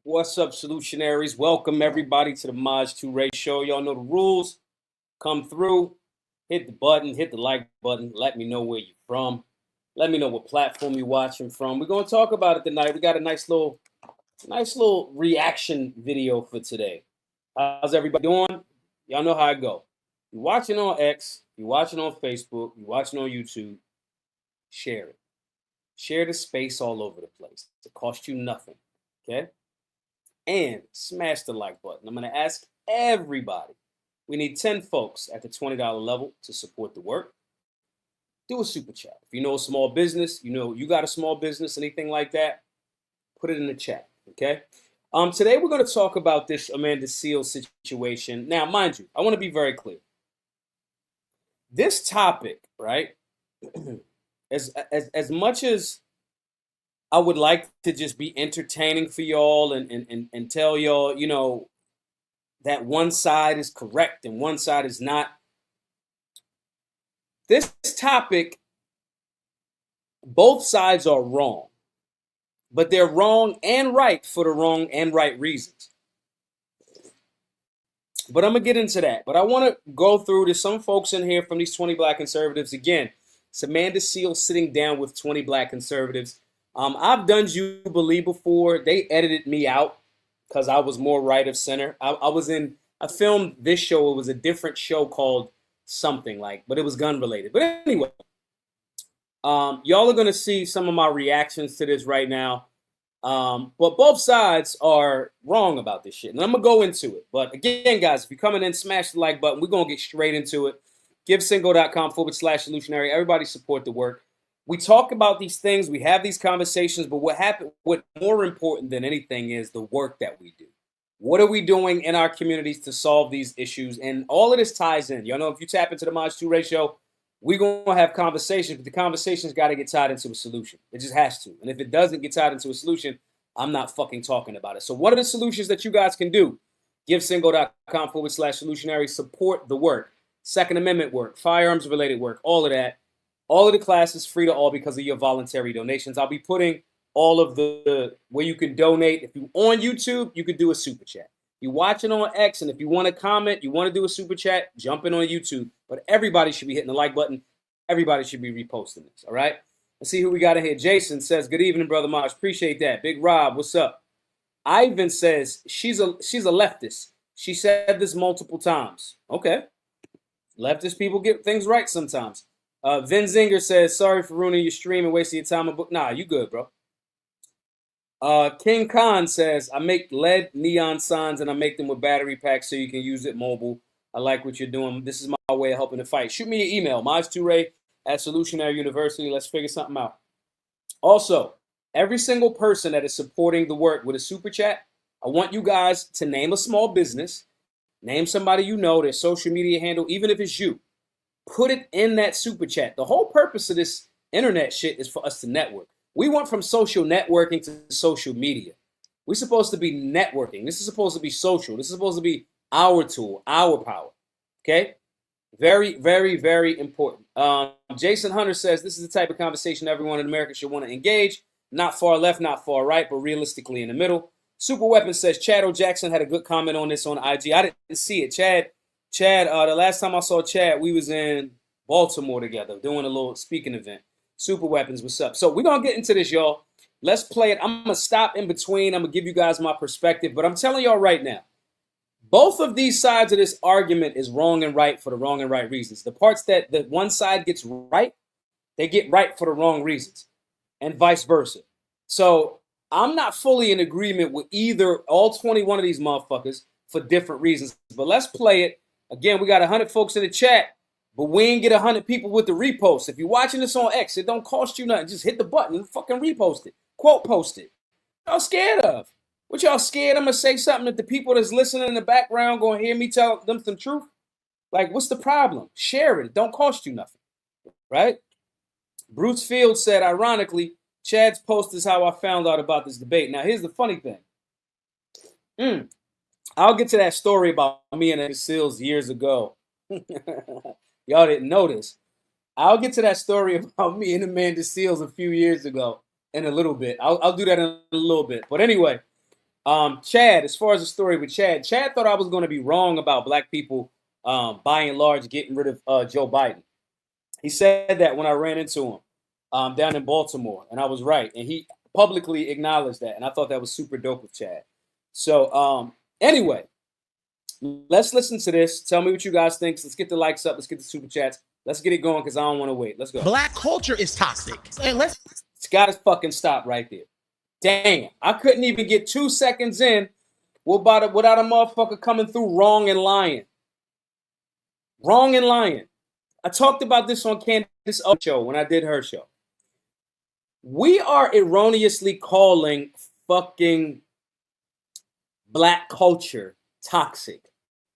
What's up, Solutionaries? Welcome everybody to the Maj 2 Ray Show. Y'all know the rules. Come through, hit the button, hit the like button. Let me know where you're from. Let me know what platform you're watching from. We're gonna talk about it tonight. We got a nice little reaction video for today. How's everybody doing? Y'all know how I go. You're watching on X, you're watching on Facebook, you're watching on YouTube. Share it. Share the space all over the place. It costs you nothing. Okay? And smash the like button. I'm going to ask everybody. We need 10 folks at the $20 level to support the work. Do a super chat. If you know a small business, you know you got a small business, anything like that, put it in the chat, okay? Today we're going to talk about this Amanda Seales situation. Now, mind you, I want to be very clear. This topic, right, as much as I would like to just be entertaining for y'all and tell y'all, you know, that one side is correct and one side is not. This topic, both sides are wrong, but they're wrong and right for the wrong and right reasons. But I'm going to get into that. But I want to go through, there's some folks in here from these 20 black conservatives. Again, it's Amanda Seales sitting down with 20 black conservatives. I've done Jubilee before. They edited me out because I was more right of center. I filmed this show. It was a different show called something like, but it was gun related. But anyway, y'all are going to see some of my reactions to this right now. But both sides are wrong about this shit. And I'm going to go into it. But again, guys, if you're coming in, smash the like button. We're going to get straight into it. GiveSingo.com/Solutionary. Everybody support the work. We talk about these things, we have these conversations, but what's more important than anything is the work that we do. What are we doing in our communities to solve these issues? And all of this ties in. Y'all know if you tap into the Maj 2 ratio, we're going to have conversations, but the conversation's got to get tied into a solution. It just has to. And if it doesn't get tied into a solution, I'm not fucking talking about it. So what are the solutions that you guys can do? GiveSingo.com/Solutionary. Support the work. Second Amendment work, firearms related work, all of that. All of the classes free to all because of your voluntary donations. I'll be putting all of the where you can donate. If you're on YouTube, you could do a super chat. You're watching on X, and if you want to comment, you want to do a super chat, jump in on YouTube. But everybody should be hitting the like button. Everybody should be reposting this, all right? Let's see who we got in here. Jason says, good evening, Brother Maj. Appreciate that. Big Rob, what's up? Ivan says, she's a leftist. She said this multiple times. Okay. Leftist people get things right sometimes. Vin Zinger says, sorry for ruining your stream and wasting your time. Nah, you good, bro. King Khan says, I make LED neon signs and I make them with battery packs so you can use it mobile. I like what you're doing. This is my way of helping the fight. Shoot me your email, maj2ray@Solutionary University. Let's figure something out. Also, every single person that is supporting the work with a super chat, I want you guys to name a small business, name somebody you know, their social media handle, even if it's you. Put it in that super chat. The whole purpose of this internet shit is for us to network. We went from social networking to social media. We're supposed to be networking. This is supposed to be social. This is supposed to be our tool, our power. Okay? Very, very, very important. Jason Hunter says, this is the type of conversation everyone in America should want to engage. Not far left, not far right, but realistically in the middle. Super Weapon says, Chad O. Jackson had a good comment on this on IG. I didn't see it. Chad, the last time I saw Chad, we was in Baltimore together doing a little speaking event. Super Weapons, what's up? So we're going to get into this, y'all. Let's play it. I'm going to stop in between. I'm going to give you guys my perspective. But I'm telling y'all right now, both of these sides of this argument is wrong and right for the wrong and right reasons. The parts that the one side gets right, they get right for the wrong reasons. And vice versa. So I'm not fully in agreement with either all 21 of these motherfuckers for different reasons. But let's play it. Again, we got 100 folks in the chat, but we ain't get 100 people with the repost. If you're watching this on X, it don't cost you nothing. Just hit the button and fucking repost it. Quote post it. What y'all scared of? What y'all scared? I'm going to say something that the people that's listening in the background going to hear me tell them some truth? Like, what's the problem? Share it. It don't cost you nothing. Right? Bruce Field said, ironically, Chad's post is how I found out about this debate. Now, here's the funny thing. I'll get to that story about me and Amanda Seales years ago. Y'all didn't know this. I'll get to that story about me and Amanda Seales a few years ago in a little bit. I'll do that in a little bit. But anyway, Chad, as far as the story with Chad thought I was going to be wrong about black people, by and large, getting rid of Joe Biden. He said that when I ran into him down in Baltimore, and I was right. And he publicly acknowledged that, and I thought that was super dope of Chad. So anyway, let's listen to this. Tell me what you guys think. Let's get the likes up. Let's get the super chats. Let's get it going because I don't want to wait. Let's go. Black culture is toxic. And it's got to fucking stop right there. Damn, I couldn't even get 2 seconds in without a motherfucker coming through wrong and lying. Wrong and lying. I talked about this on Candace's show when I did her show. We are erroneously calling fucking black culture toxic.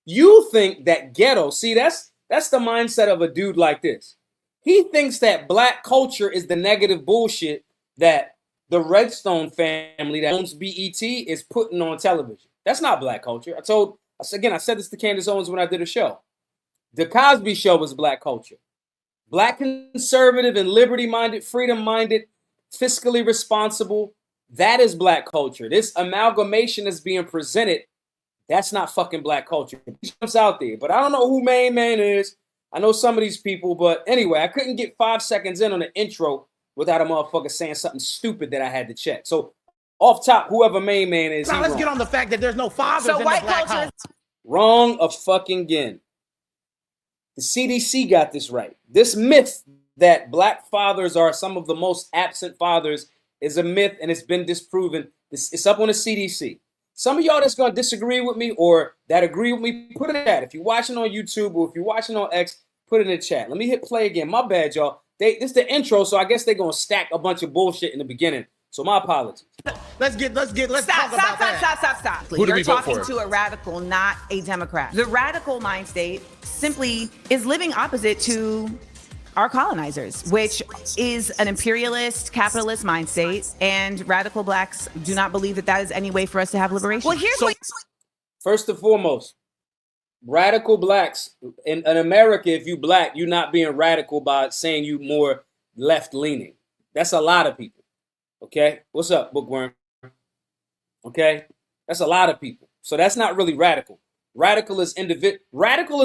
You think that ghetto, see, that's the mindset of a dude like this. He thinks that black culture is the negative bullshit that the Redstone family that owns BET is putting on television. That's not black culture. I said this to Candace Owens when I did a show. The Cosby Show was black culture. Black conservative and liberty-minded, freedom-minded, fiscally responsible, that is black culture. This amalgamation is being presented. That's not fucking black culture. It jumps out there. But I don't know who Main Man is. I know some of these people. But anyway, I couldn't get 5 seconds in on the intro without a motherfucker saying something stupid that I had to check. So off top, whoever Main Man is. Now let's get on the fact that there's no fathers in the black home. Wrong of fucking again. The CDC got this right. This myth that black fathers are some of the most absent fathers is a myth, and it's been disproven. It's up on the CDC. Some of y'all that's going to disagree with me or that agree with me, put it in the chat. If you're watching on YouTube or if you're watching on X, put it in the chat. Let me hit play again. My bad, y'all. This is the intro, so I guess they're going to stack a bunch of bullshit in the beginning. So my apologies. Let's talk about that. Stop. Who do we vote You're talking for? to a radical, not a Democrat. The radical mind state simply is living opposite to our colonizers, which is an imperialist, capitalist mind state, and radical blacks do not believe that that is any way for us to have liberation. Well, First and foremost, radical blacks in America, if you black, you're not being radical by saying you more left-leaning. That's a lot of people. Okay? What's up, Bookworm? Okay? That's a lot of people. So that's not really radical. Radical is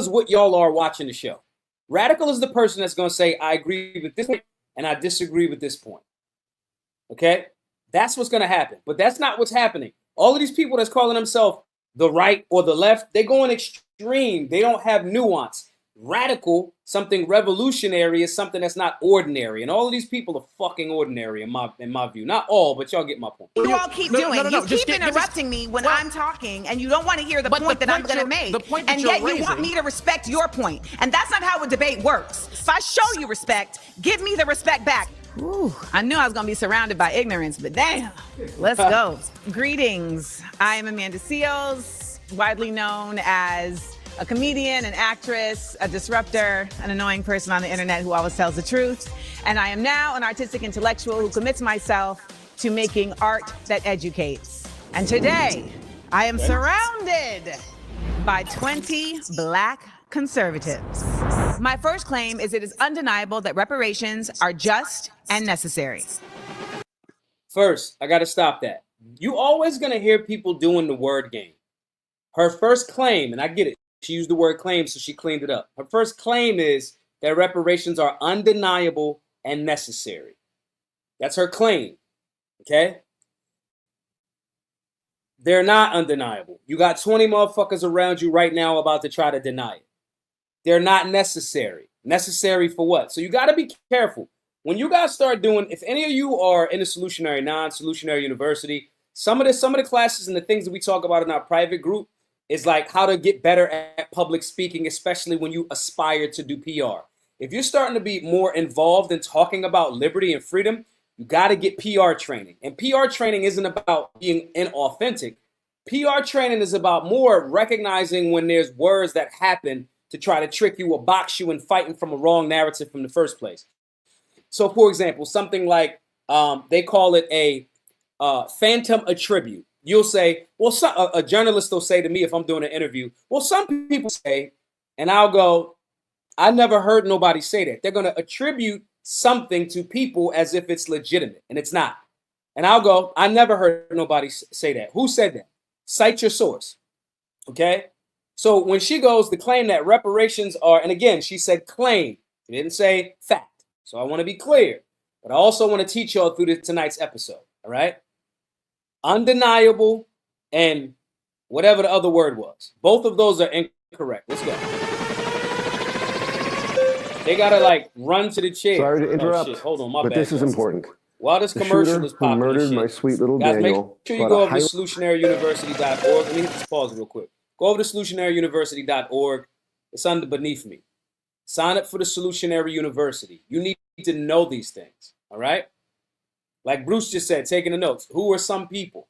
what y'all are watching the show. Radical is the person that's going to say, I agree with this point and I disagree with this point. Okay? That's what's going to happen. But that's not what's happening. All of these people that's calling themselves the right or the left, they go in extreme. They don't have nuance. Radical, something revolutionary, is something that's not ordinary. And all of these people are fucking ordinary in my view. Not all, but y'all get my point. You all keep doing. You keep interrupting me when I'm talking, and you don't want to hear the point that I'm going to make. And yet you want me to respect your point. And that's not how a debate works. If I show you respect, give me the respect back. Ooh, I knew I was going to be surrounded by ignorance, but damn, let's go. Greetings. I am Amanda Seales, widely known as a comedian, an actress, a disruptor, an annoying person on the internet who always tells the truth. And I am now an artistic intellectual who commits myself to making art that educates. And today, I am surrounded by 20 black conservatives. My first claim is it is undeniable that reparations are just and necessary. First, I got to stop that. You always going to hear people doing the word game. Her first claim, and I get it, she used the word claim, so she cleaned it up. Her first claim is that reparations are undeniable and necessary. That's her claim, okay? They're not undeniable. You got 20 motherfuckers around you right now about to try to deny it. They're not necessary. Necessary for what? So you got to be careful. When you guys start doing, if any of you are in a Solutionary, non-Solutionary university, some of the classes and the things that we talk about in our private group is like how to get better at public speaking, especially when you aspire to do PR. If you're starting to be more involved in talking about liberty and freedom, you got to get PR training. And PR training isn't about being inauthentic. PR training is about more recognizing when there's words that happen to try to trick you or box you and fighting from a wrong narrative from the first place. So, for example, something like they call it a phantom attribute. You'll say, well, a journalist will say to me if I'm doing an interview, well, some people say, and I'll go, I never heard nobody say that. They're going to attribute something to people as if it's legitimate, and it's not. And I'll go, I never heard nobody say that. Who said that? Cite your source. Okay? So when she goes to claim that reparations are, and again, she said claim. She didn't say fact. So I want to be clear. But I also want to teach y'all through tonight's episode. All right? Undeniable and whatever the other word was. Both of those are incorrect. Let's go. They gotta like run to the chair. Sorry to interrupt. Oh, shit. Hold on, my but bad. This is important. While this commercial is popping, who murdered my sweet little guys, Daniel. make sure you go over to solutionaryuniversity.org. Let me hit this pause real quick. Go over to solutionaryuniversity.org. It's under beneath me. Sign up for the Solutionary University. You need to know these things. All right. Like Bruce just said, taking the notes. Who are some people?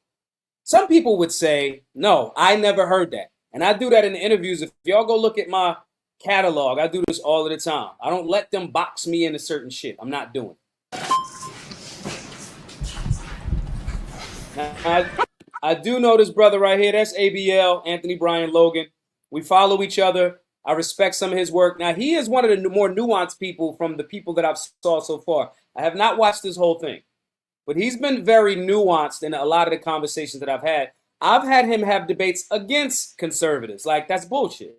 Some people would say, no, I never heard that. And I do that in the interviews. If y'all go look at my catalog, I do this all of the time. I don't let them box me into certain shit. I'm not doing it. Now, I do know this brother right here. That's ABL, Anthony Brian Logan. We follow each other. I respect some of his work. Now, he is one of the more nuanced people from the people that I've saw so far. I have not watched this whole thing. But he's been very nuanced in a lot of the conversations that I've had. I've had him have debates against conservatives. Like, that's bullshit,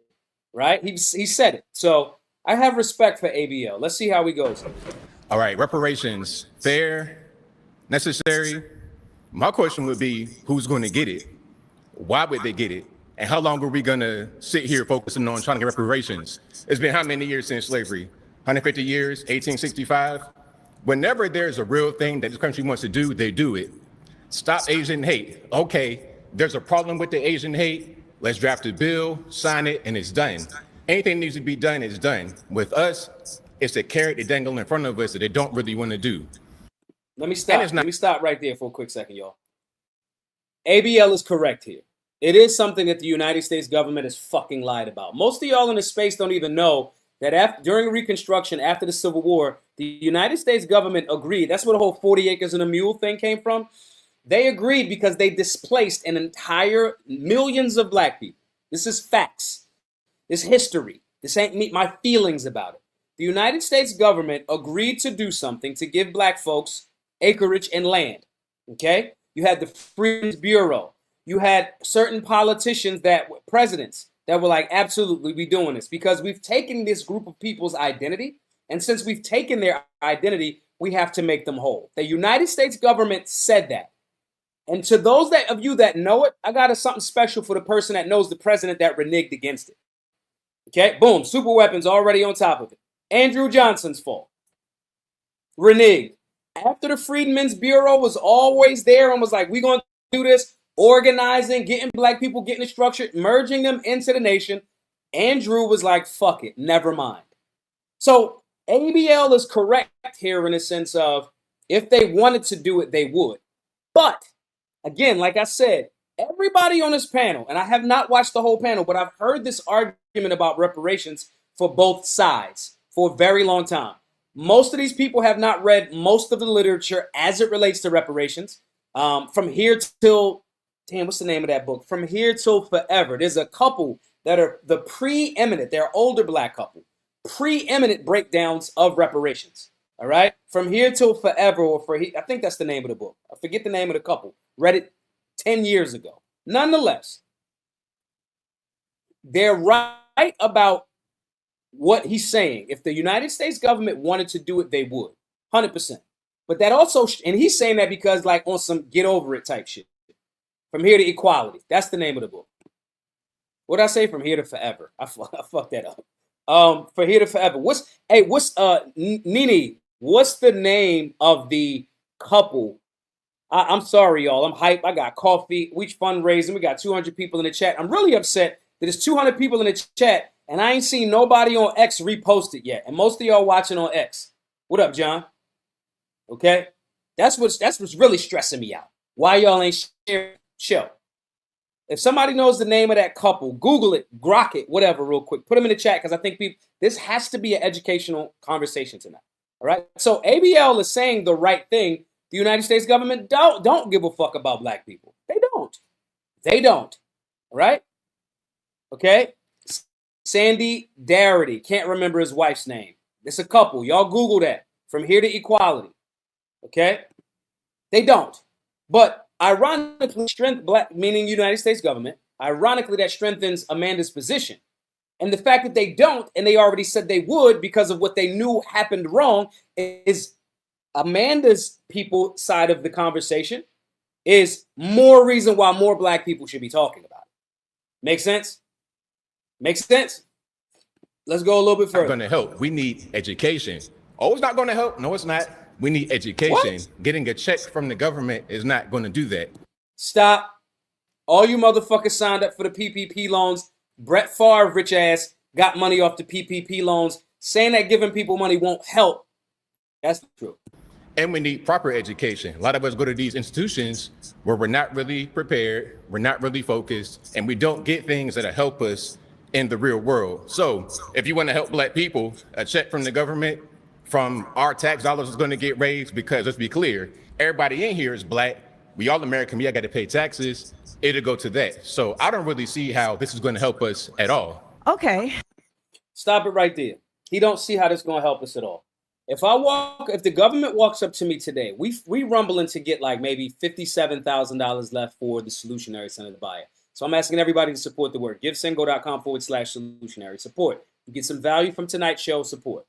right? He said it. So I have respect for ABL. Let's see how he goes. All right, reparations, fair, necessary. My question would be, who's going to get it? Why would they get it? And how long are we going to sit here focusing on trying to get reparations? It's been how many years since slavery? 150 years, 1865? Whenever there's a real thing that this country wants to do, they do it. Stop Asian hate. Okay, there's a problem with the Asian hate. Let's draft a bill, sign it, and it's done. Anything that needs to be done is done. With us, it's a carrot they dangle in front of us that they don't really want to do. Let me stop right there for a quick second, y'all. ABL is correct here. It is something that the United States government has fucking lied about. Most of y'all in this space don't even know that during Reconstruction, after the Civil War, the United States government agreed. That's where the whole 40 acres and a mule thing came from. They agreed because they displaced an entire millions of black people. This is facts. This history. This ain't me, my feelings about it. The United States government agreed to do something to give black folks acreage and land. Okay? You had the Freedmen's Bureau. You had certain politicians presidents that were like, absolutely, we doing this because we've taken this group of people's identity. And since we've taken their identity, we have to make them whole. The United States government said that. And to those of you that know it, I got something special for the person that knows the president that reneged against it. Okay, boom, super weapons already on top of it. Andrew Johnson's fault. Reneged. After the Freedmen's Bureau was always there and was like, we're going to do this, organizing, getting black people, getting it structured, merging them into the nation, Andrew was like, fuck it, never mind. So ABL is correct here in a sense of if they wanted to do it, they would. But again, like I said, everybody on this panel, and I have not watched the whole panel, but I've heard this argument about reparations for both sides for a very long time. Most of these people have not read most of the literature as it relates to reparations. From here till, what's the name of that book? From Here Till Forever. There's a couple that are the preeminent, they're older black couple, preeminent breakdowns of reparations. All right? From Here Till Forever, I think that's the name of the book. I forget the name of the couple. Read it 10 years ago. Nonetheless, they're right about what he's saying. If the United States government wanted to do it, they would. 100%. But that also, and he's saying that because like on some get over it type shit. From Here to Equality. That's the name of the book. What did I say? From Here to Forever. I fucked that up. From Here to Forever. Nene, what's the name of the couple? I'm sorry, y'all. I'm hype. I got coffee. We fundraising. We got 200 people in the chat. I'm really upset that there's 200 people in the chat and I ain't seen nobody on X repost it yet. And most of y'all watching on X. What up, John? Okay? That's what's really stressing me out. Why y'all ain't sharing the show? If somebody knows the name of that couple, Google it, grok it, whatever, real quick. Put them in the chat because I think this has to be an educational conversation tonight. All right? So ABL is saying the right thing. The United States government don't give a fuck about black people. They don't. They don't. All right? Okay? Sandy Darity. Can't remember his wife's name. It's a couple. Y'all Google that. From Here to Equality. Okay? They don't. But Ironically, black, meaning United States government, ironically, that strengthens Amanda's position. And the fact that they don't, and they already said they would because of what they knew happened wrong, is Amanda's people side of the conversation is more reason why more black people should be talking about it. Make sense? Makes sense? Let's go a little bit further. Not going to help. We need education. Oh, it's not going to help. No, it's not. We need education. What? Getting a check from the government is not going to do that. Stop. All you motherfuckers signed up for the PPP loans. Brett Favre, rich ass, got money off the PPP loans. Saying that giving people money won't help. That's true. And we need proper education. A lot of us go to these institutions where we're not really prepared, we're not really focused, and we don't get things that'll help us in the real world. So if you want to help black people, a check from the government, from our tax dollars is going to get raised, because let's be clear, everybody in here is black. We all American, we all got to pay taxes. It'll go to that. So I don't really see how this is going to help us at all. Okay. Stop it right there. He don't see how this is going to help us at all. If the government walks up to me today, we rumbling to get like maybe $57,000 left for the Solutionary Center to buy it. So I'm asking everybody to support the work. GiveSendGo.com/Solutionary. Support. You get some value from tonight's show. Support.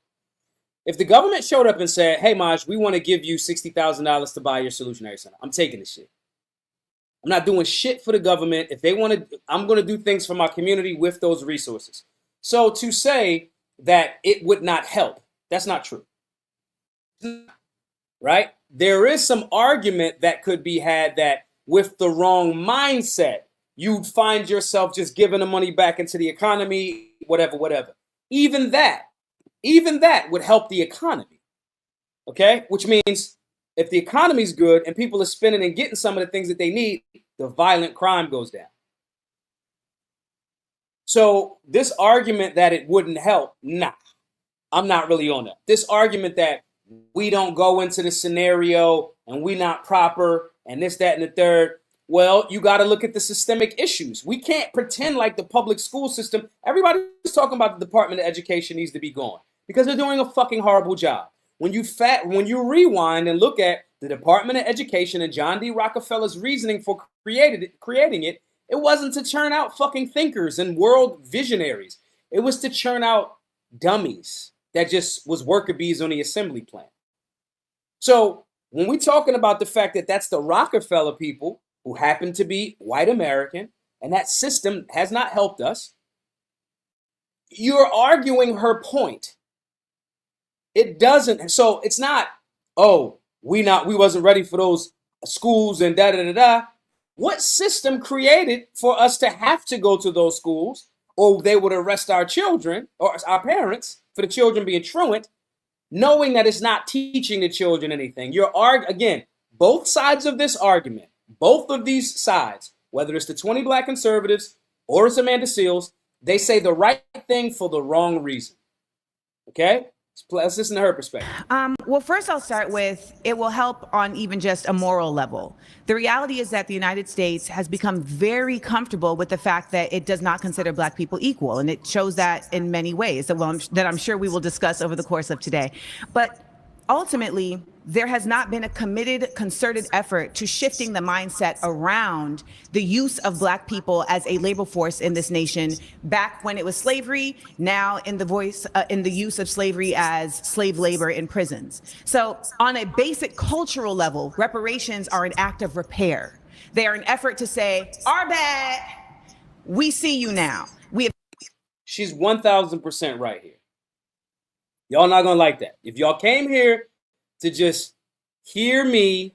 If the government showed up and said, hey, Maj, we want to give you $60,000 to buy your Solutionary Center, I'm taking this shit. I'm not doing shit for the government. If they want to, I'm going to do things for my community with those resources. So to say that it would not help, that's not true. Right? There is some argument that could be had that with the wrong mindset, you'd find yourself just giving the money back into the economy, whatever. Even that would help the economy. Okay? Which means if the economy's good and people are spending and getting some of the things that they need, the violent crime goes down. So this argument that it wouldn't help, nah, I'm not really on that. This argument that we don't go into the scenario and we not proper and this, that, and the third. Well, you got to look at the systemic issues. We can't pretend like the public school system. Everybody's talking about the Department of Education needs to be gone because they're doing a fucking horrible job. When you rewind and look at the Department of Education and John D. Rockefeller's reasoning for creating it, it wasn't to churn out fucking thinkers and world visionaries. It was to churn out dummies that just was worker bees on the assembly plant. So when we're talking about the fact that that's the Rockefeller people who happen to be white American, and that system has not helped us, you're arguing her point. It doesn't. So it's not, we wasn't ready for those schools and da-da-da-da. What system created for us to have to go to those schools, or they would arrest our children or our parents for the children being truant, knowing that it's not teaching the children anything? Again, both sides of this argument, both of these sides, whether it's the 20 black conservatives or it's Amanda Seales, they say the right thing for the wrong reason. Okay? Let's listen to her perspective. Well, first I'll start with it will help on even just a moral level. The reality is that the United States has become very comfortable with the fact that it does not consider black people equal. And it shows that in many ways that I'm sure we will discuss over the course of today. But ultimately, there has not been a committed, concerted effort to shifting the mindset around the use of black people as a labor force in this nation back when it was slavery, now in the use of slavery as slave labor in prisons. So on a basic cultural level, reparations are an act of repair. They are an effort to say, our bad, we see you now. She's 1,000% right here. Y'all not gonna like that. If y'all came here to just hear me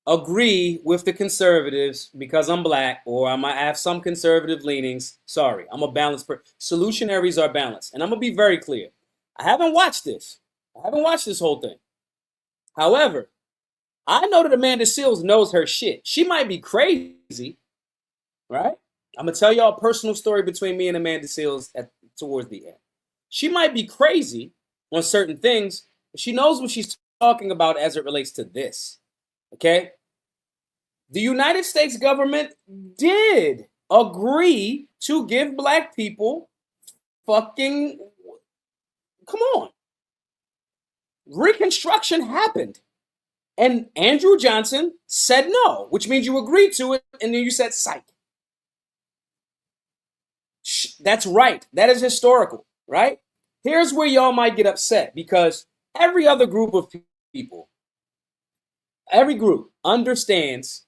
agree with the conservatives because I'm black or I might have some conservative leanings, sorry, I'm a balanced person. Solutionaries are balanced. And I'm going to be very clear. I haven't watched this. I haven't watched this whole thing. However, I know that Amanda Seales knows her shit. She might be crazy, right? I'm going to tell y'all a personal story between me and Amanda Seales towards the end. She might be crazy on certain things, but she knows what she's talking about as it relates to this. Okay? The United States government did agree to give black people fucking, come on. Reconstruction happened. And Andrew Johnson said no, which means you agreed to it, and then you said psych. That's right. That is historical, right? Here's where y'all might get upset, because every other group of people, every group understands.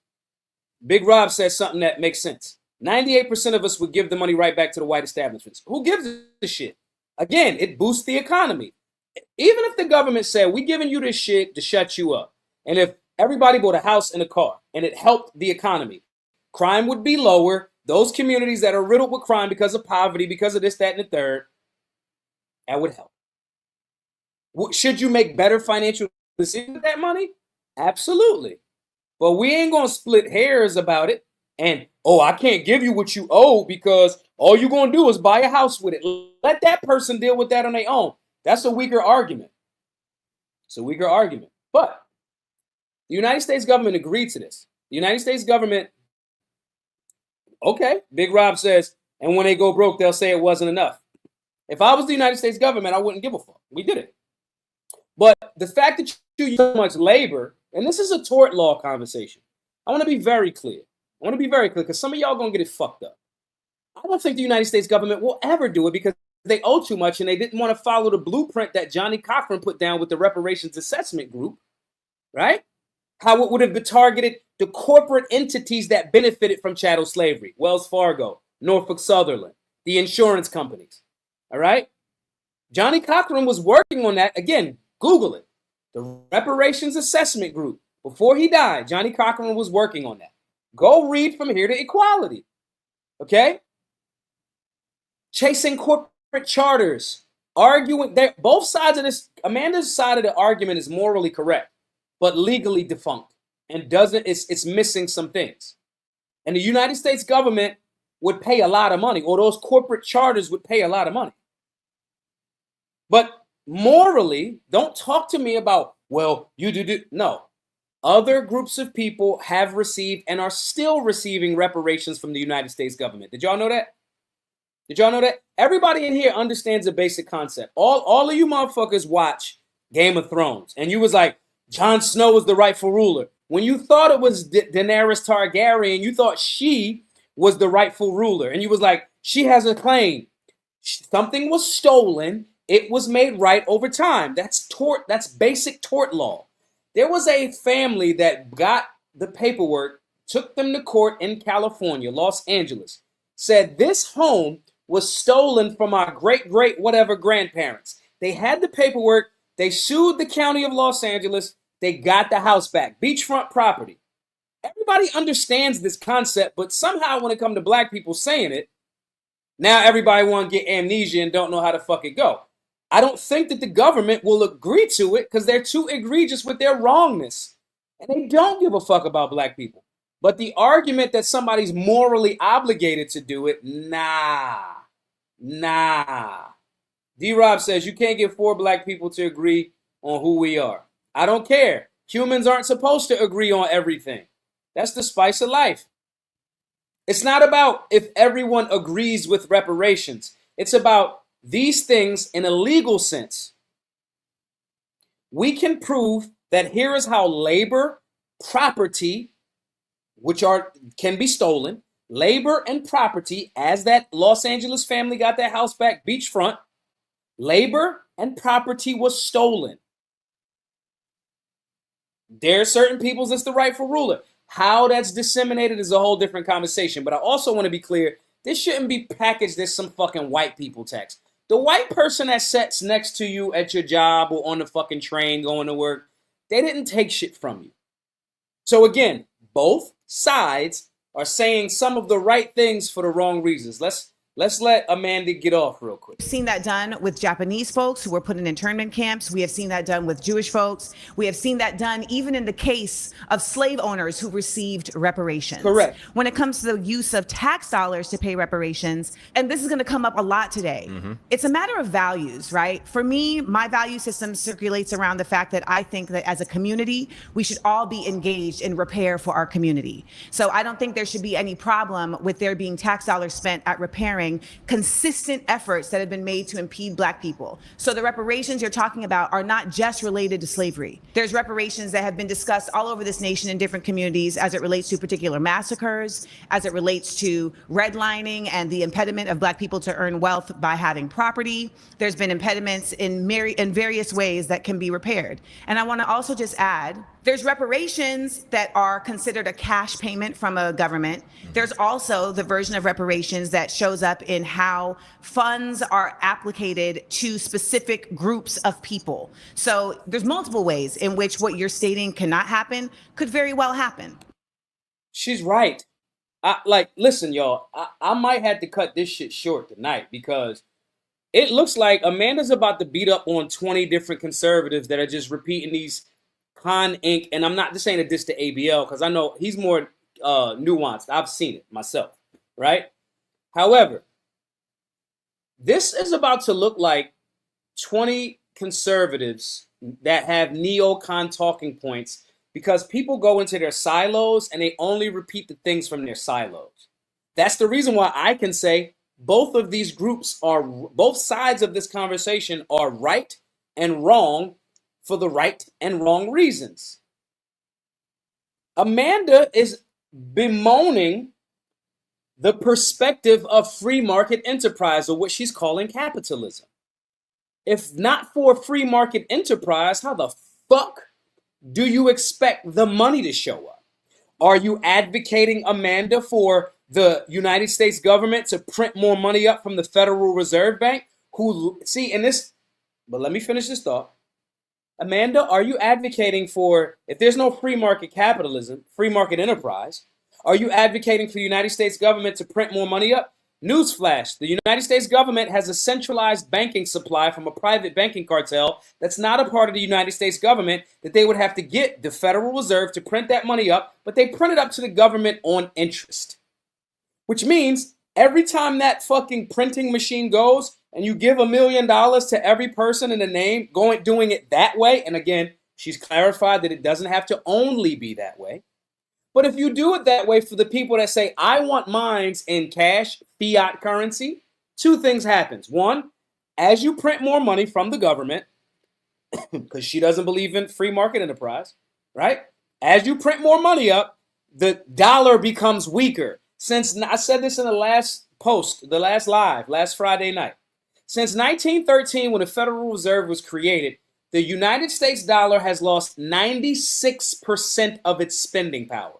Big Rob says something that makes sense. 98% of us would give the money right back to the white establishments. Who gives a shit? Again, it boosts the economy. Even if the government said, we're giving you this shit to shut you up, and if everybody bought a house and a car and it helped the economy, crime would be lower. Those communities that are riddled with crime because of poverty, because of this, that, and the third, that would help. Should you make better financial decisions with that money? Absolutely. But we ain't going to split hairs about it. And, oh, I can't give you what you owe because all you're going to do is buy a house with it. Let that person deal with that on their own. That's a weaker argument. It's a weaker argument. But the United States government agreed to this. The United States government, okay, Big Rob says, and when they go broke, they'll say it wasn't enough. If I was the United States government, I wouldn't give a fuck. We did it. But the fact that you use so much labor, and this is a tort law conversation. I want to be very clear. I want to be very clear because some of y'all going to get it fucked up. I don't think the United States government will ever do it because they owe too much and they didn't want to follow the blueprint that Johnny Cochran put down with the reparations assessment group, right? How it would have targeted the corporate entities that benefited from chattel slavery, Wells Fargo, Norfolk Southern, the insurance companies, all right? Johnny Cochran was working on that. Again, Google it. The reparations assessment group. Before he died, Johnny Cochran was working on that. Go read From Here to Equality, okay? Chasing corporate charters, arguing that both sides of this, Amanda's side of the argument is morally correct, but legally defunct and it's missing some things. And the United States government would pay a lot of money, or those corporate charters would pay a lot of money. But morally, don't talk to me about, well, you do. No. Other groups of people have received and are still receiving reparations from the United States government. Did y'all know that? Did y'all know that? Everybody in here understands the basic concept. All of you motherfuckers watch Game of Thrones, and you was like, Jon Snow was the rightful ruler. When you thought it was Daenerys Targaryen, you thought she was the rightful ruler. And you was like, she has a claim. Something was stolen. It was made right over time. That's tort. That's basic tort law. There was a family that got the paperwork, took them to court in California, Los Angeles, said this home was stolen from our great whatever grandparents. They had the paperwork. They sued the county of Los Angeles. They got the house back. Beachfront property. Everybody understands this concept, but somehow when it comes to black people saying it, now everybody want to get amnesia and don't know how to fuck it go. I don't think that the government will agree to it because they're too egregious with their wrongness. And they don't give a fuck about black people. But the argument that somebody's morally obligated to do it, nah. D-Rob says you can't get 4 black people to agree on who we are. I don't care. Humans aren't supposed to agree on everything. That's the spice of life. It's not about if everyone agrees with reparations. It's about these things in a legal sense. We can prove that here is how labor, property, which can be stolen, labor and property, as that Los Angeles family got that house back beachfront, labor and property was stolen. There are certain peoples that's the rightful ruler. How that's disseminated is a whole different conversation. But I also want to be clear, this shouldn't be packaged as some fucking white people text. The white person that sits next to you at your job or on the fucking train going to work, they didn't take shit from you. So again, both sides are saying some of the right things for the wrong reasons. Let's let Amanda get off real quick. We've seen that done with Japanese folks who were put in internment camps. We have seen that done with Jewish folks. We have seen that done even in the case of slave owners who received reparations. Correct. When it comes to the use of tax dollars to pay reparations, and this is going to come up a lot today, it's a matter of values, right? For me, my value system circulates around the fact that I think that as a community, we should all be engaged in repair for our community. So I don't think there should be any problem with there being tax dollars spent at repairing monitoring consistent efforts that have been made to impede Black people. So the reparations you're talking about are not just related to slavery. There's reparations that have been discussed all over this nation in different communities as it relates to particular massacres, as it relates to redlining and the impediment of Black people to earn wealth by having property. There's been impediments in various ways that can be repaired. And I want to also just add, there's reparations that are considered a cash payment from a government. There's also the version of reparations that shows up in how funds are applicated to specific groups of people. So there's multiple ways in which what you're stating cannot happen could very well happen. She's right. Listen, y'all, I might have to cut this shit short tonight because it looks like Amanda's about to beat up on 20 different conservatives that are just repeating these Con Inc. And I'm not just saying this to ABL because I know he's more nuanced. I've seen it myself, right? However, this is about to look like 20 conservatives that have neocon talking points because people go into their silos and they only repeat the things from their silos. That's the reason why I can say both of these groups are, both sides of this conversation are right and wrong for the right and wrong reasons. Amanda is bemoaning the perspective of free market enterprise, or what she's calling capitalism. If not for free market enterprise, how the fuck do you expect the money to show up? Are you advocating, Amanda, for the United States government to print more money up from the Federal Reserve Bank? But let me finish this thought. Amanda, are you advocating for, if there's no free market capitalism, free market enterprise, are you advocating for the United States government to print more money up? Newsflash, the United States government has a centralized banking supply from a private banking cartel that's not a part of the United States government, that they would have to get the Federal Reserve to print that money up, but they print it up to the government on interest. Which means every time that fucking printing machine goes and you give $1 million to every person in the name doing it that way, and again, she's clarified that it doesn't have to only be that way. But if you do it that way for the people that say, I want mines in cash, fiat currency, two things happens. One, as you print more money from the government, because she doesn't believe in free market enterprise, right? As you print more money up, the dollar becomes weaker. Since I said this in the last post, the last live, last Friday night. Since 1913, when the Federal Reserve was created, the United States dollar has lost 96% of its spending power.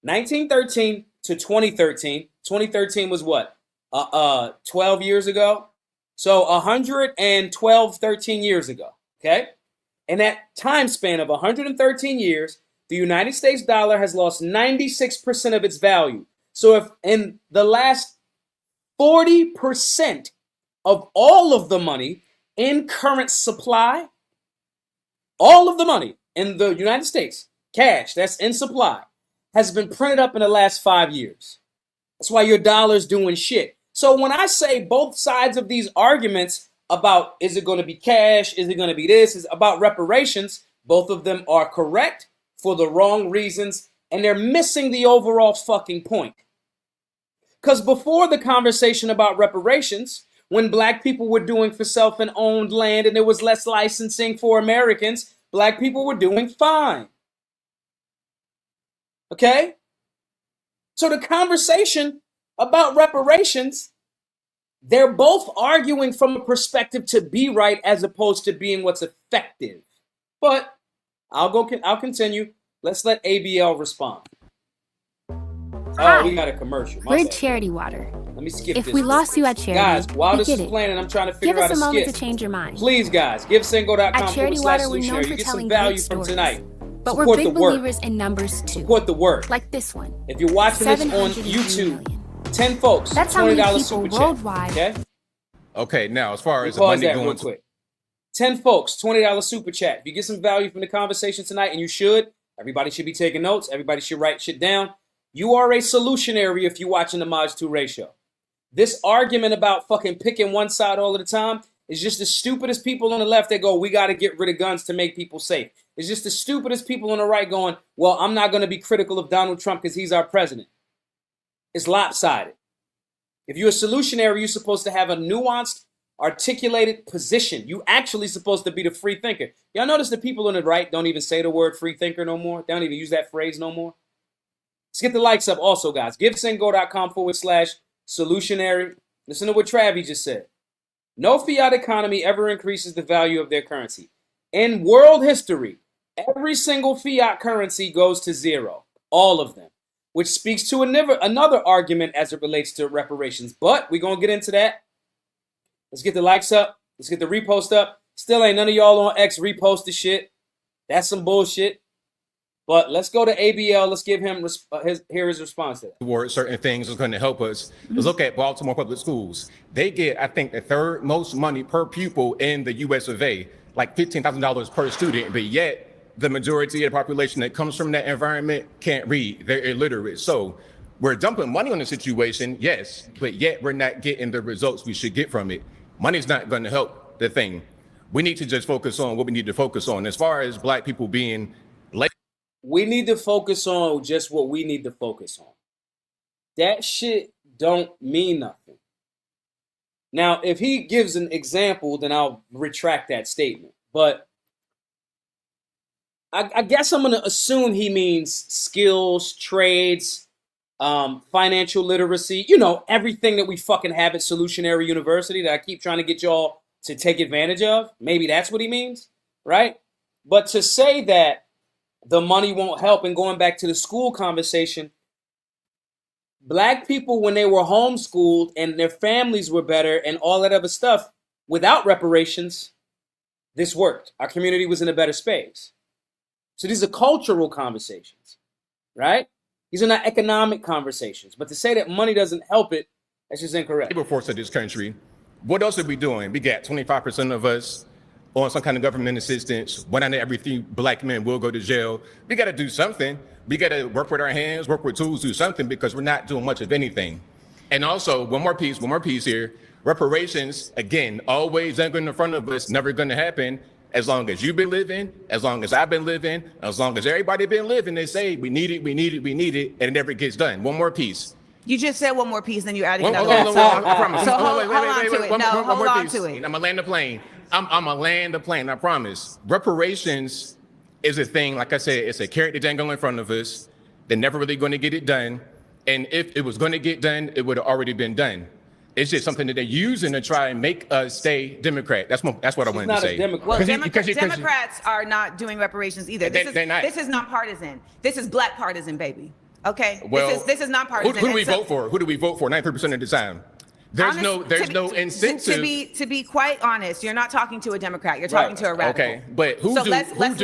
1913 to 2013. 2013 was what? 12 years ago? So 112, 13 years ago, okay? In that time span of 113 years, the United States dollar has lost 96% of its value. So if in the last 40% of all of the money in current supply, all of the money in the United States, cash that's in supply, has been printed up in the last 5 years. That's why your dollar's doing shit. So when I say both sides of these arguments about is it going to be cash, is it going to be this, is about reparations, both of them are correct for the wrong reasons, and they're missing the overall fucking point. Because before the conversation about reparations, when black people were doing for self and owned land and there was less licensing for Americans, black people were doing fine. Okay? So the conversation about reparations, they're both arguing from a perspective to be right as opposed to being what's effective. But I'll continue. Let's let ABL respond. Hi. Oh, we got a commercial. We're Charity Water. Let me skip if this. we lost you at Charity, guys, while this is it. playing and I'm trying to figure out Give us a moment skip, to change your mind. please, guys, give Singo.com At Charity Water, we're known /Solutionary. for You get some telling value great from stories. tonight. But Support we're the big work. believers in numbers too. Support the work. Like this one. If you're watching this on 703 YouTube, million. 10 folks, That's how many $20 people super chat. worldwide. Okay? Okay, now as far as the Pause money that real going to quick. 10 folks, $20 super chat. If you get some value from the conversation tonight, and you should, everybody should be taking notes. Everybody should write shit down. You are a solutionary if you're watching the Maj Toure show. This argument about fucking picking one side all of the time is just the stupidest people on the left that go, we got to get rid of guns to make people safe. It's just the stupidest people on the right going, well, I'm not going to be critical of Donald Trump because he's our president. It's lopsided. If you're a solutionary, you're supposed to have a nuanced, articulated position. You actually supposed to be the free thinker. Y'all notice the people on the right don't even say the word free thinker no more? They don't even use that phrase no more? Let's get the likes up also, guys. GiveSendGo.com/solutionary. Listen to what Travi just said. No fiat economy ever increases the value of their currency. In world history, every single fiat currency goes to zero. All of them. Which speaks to another argument as it relates to reparations. But we're going to get into that. Let's get the likes up. Let's get the repost up. Still ain't none of y'all on X repost the shit. That's some bullshit. But let's go to ABL. Let's give him hear his response to that. Toward certain things is going to help us. Let's look at Baltimore public schools. They get, I think, the third most money per pupil in the US of A, like $15,000 per student. But yet, the majority of the population that comes from that environment can't read. They're illiterate. So we're dumping money on the situation, yes, but yet we're not getting the results we should get from it. Money's not going to help the thing. We need to just focus on what we need to focus on. As far as Black people being late, we need to focus on just what we need to focus on. That shit don't mean nothing. Now, if he gives an example, then I'll retract that statement. But I guess I'm going to assume he means skills, trades, financial literacy, you know, everything that we fucking have at Solutionary University that I keep trying to get y'all to take advantage of. Maybe that's what he means, right? But to say that the money won't help, and going back to the school conversation, Black people, when they were homeschooled and their families were better and all that other stuff, without reparations, this worked. Our community was in a better space. So these are cultural conversations, right? These are not economic conversations. But to say that money doesn't help it, that's just incorrect. Labor force of this country, what else are we doing? We got 25% of us on some kind of government assistance. 1 out of every 3 Black men will go to jail. We got to do something. We got to work with our hands, work with tools, do something, because we're not doing much of anything. And also, one more piece here. Reparations, again, always anchored in front of us, never going to happen. As long as you've been living, as long as I've been living, as long as everybody been living, they say we need it, and it never gets done. One more piece. You just said one more piece, then you added another one. one. I promise. So hold on to it. No, hold on to it. I'm gonna land the plane. I'm gonna land the plane. I promise. Reparations is a thing. Like I said, it's a carrot to dangle in front of us. They're never really going to get it done. And if it was going to get done, it would have already been done. It's just something that they're using to try and make us stay Democrat. That's what I wanted to say. Well, Democrats are not doing reparations either. They're not. This is not partisan. This is Black partisan, baby. Okay. Well, this is not partisan. Who do we vote for? Who do we vote for? 90% of the time. There's no incentive. To be quite honest, you're not talking to a Democrat. You're talking to a radical. Okay, but let's land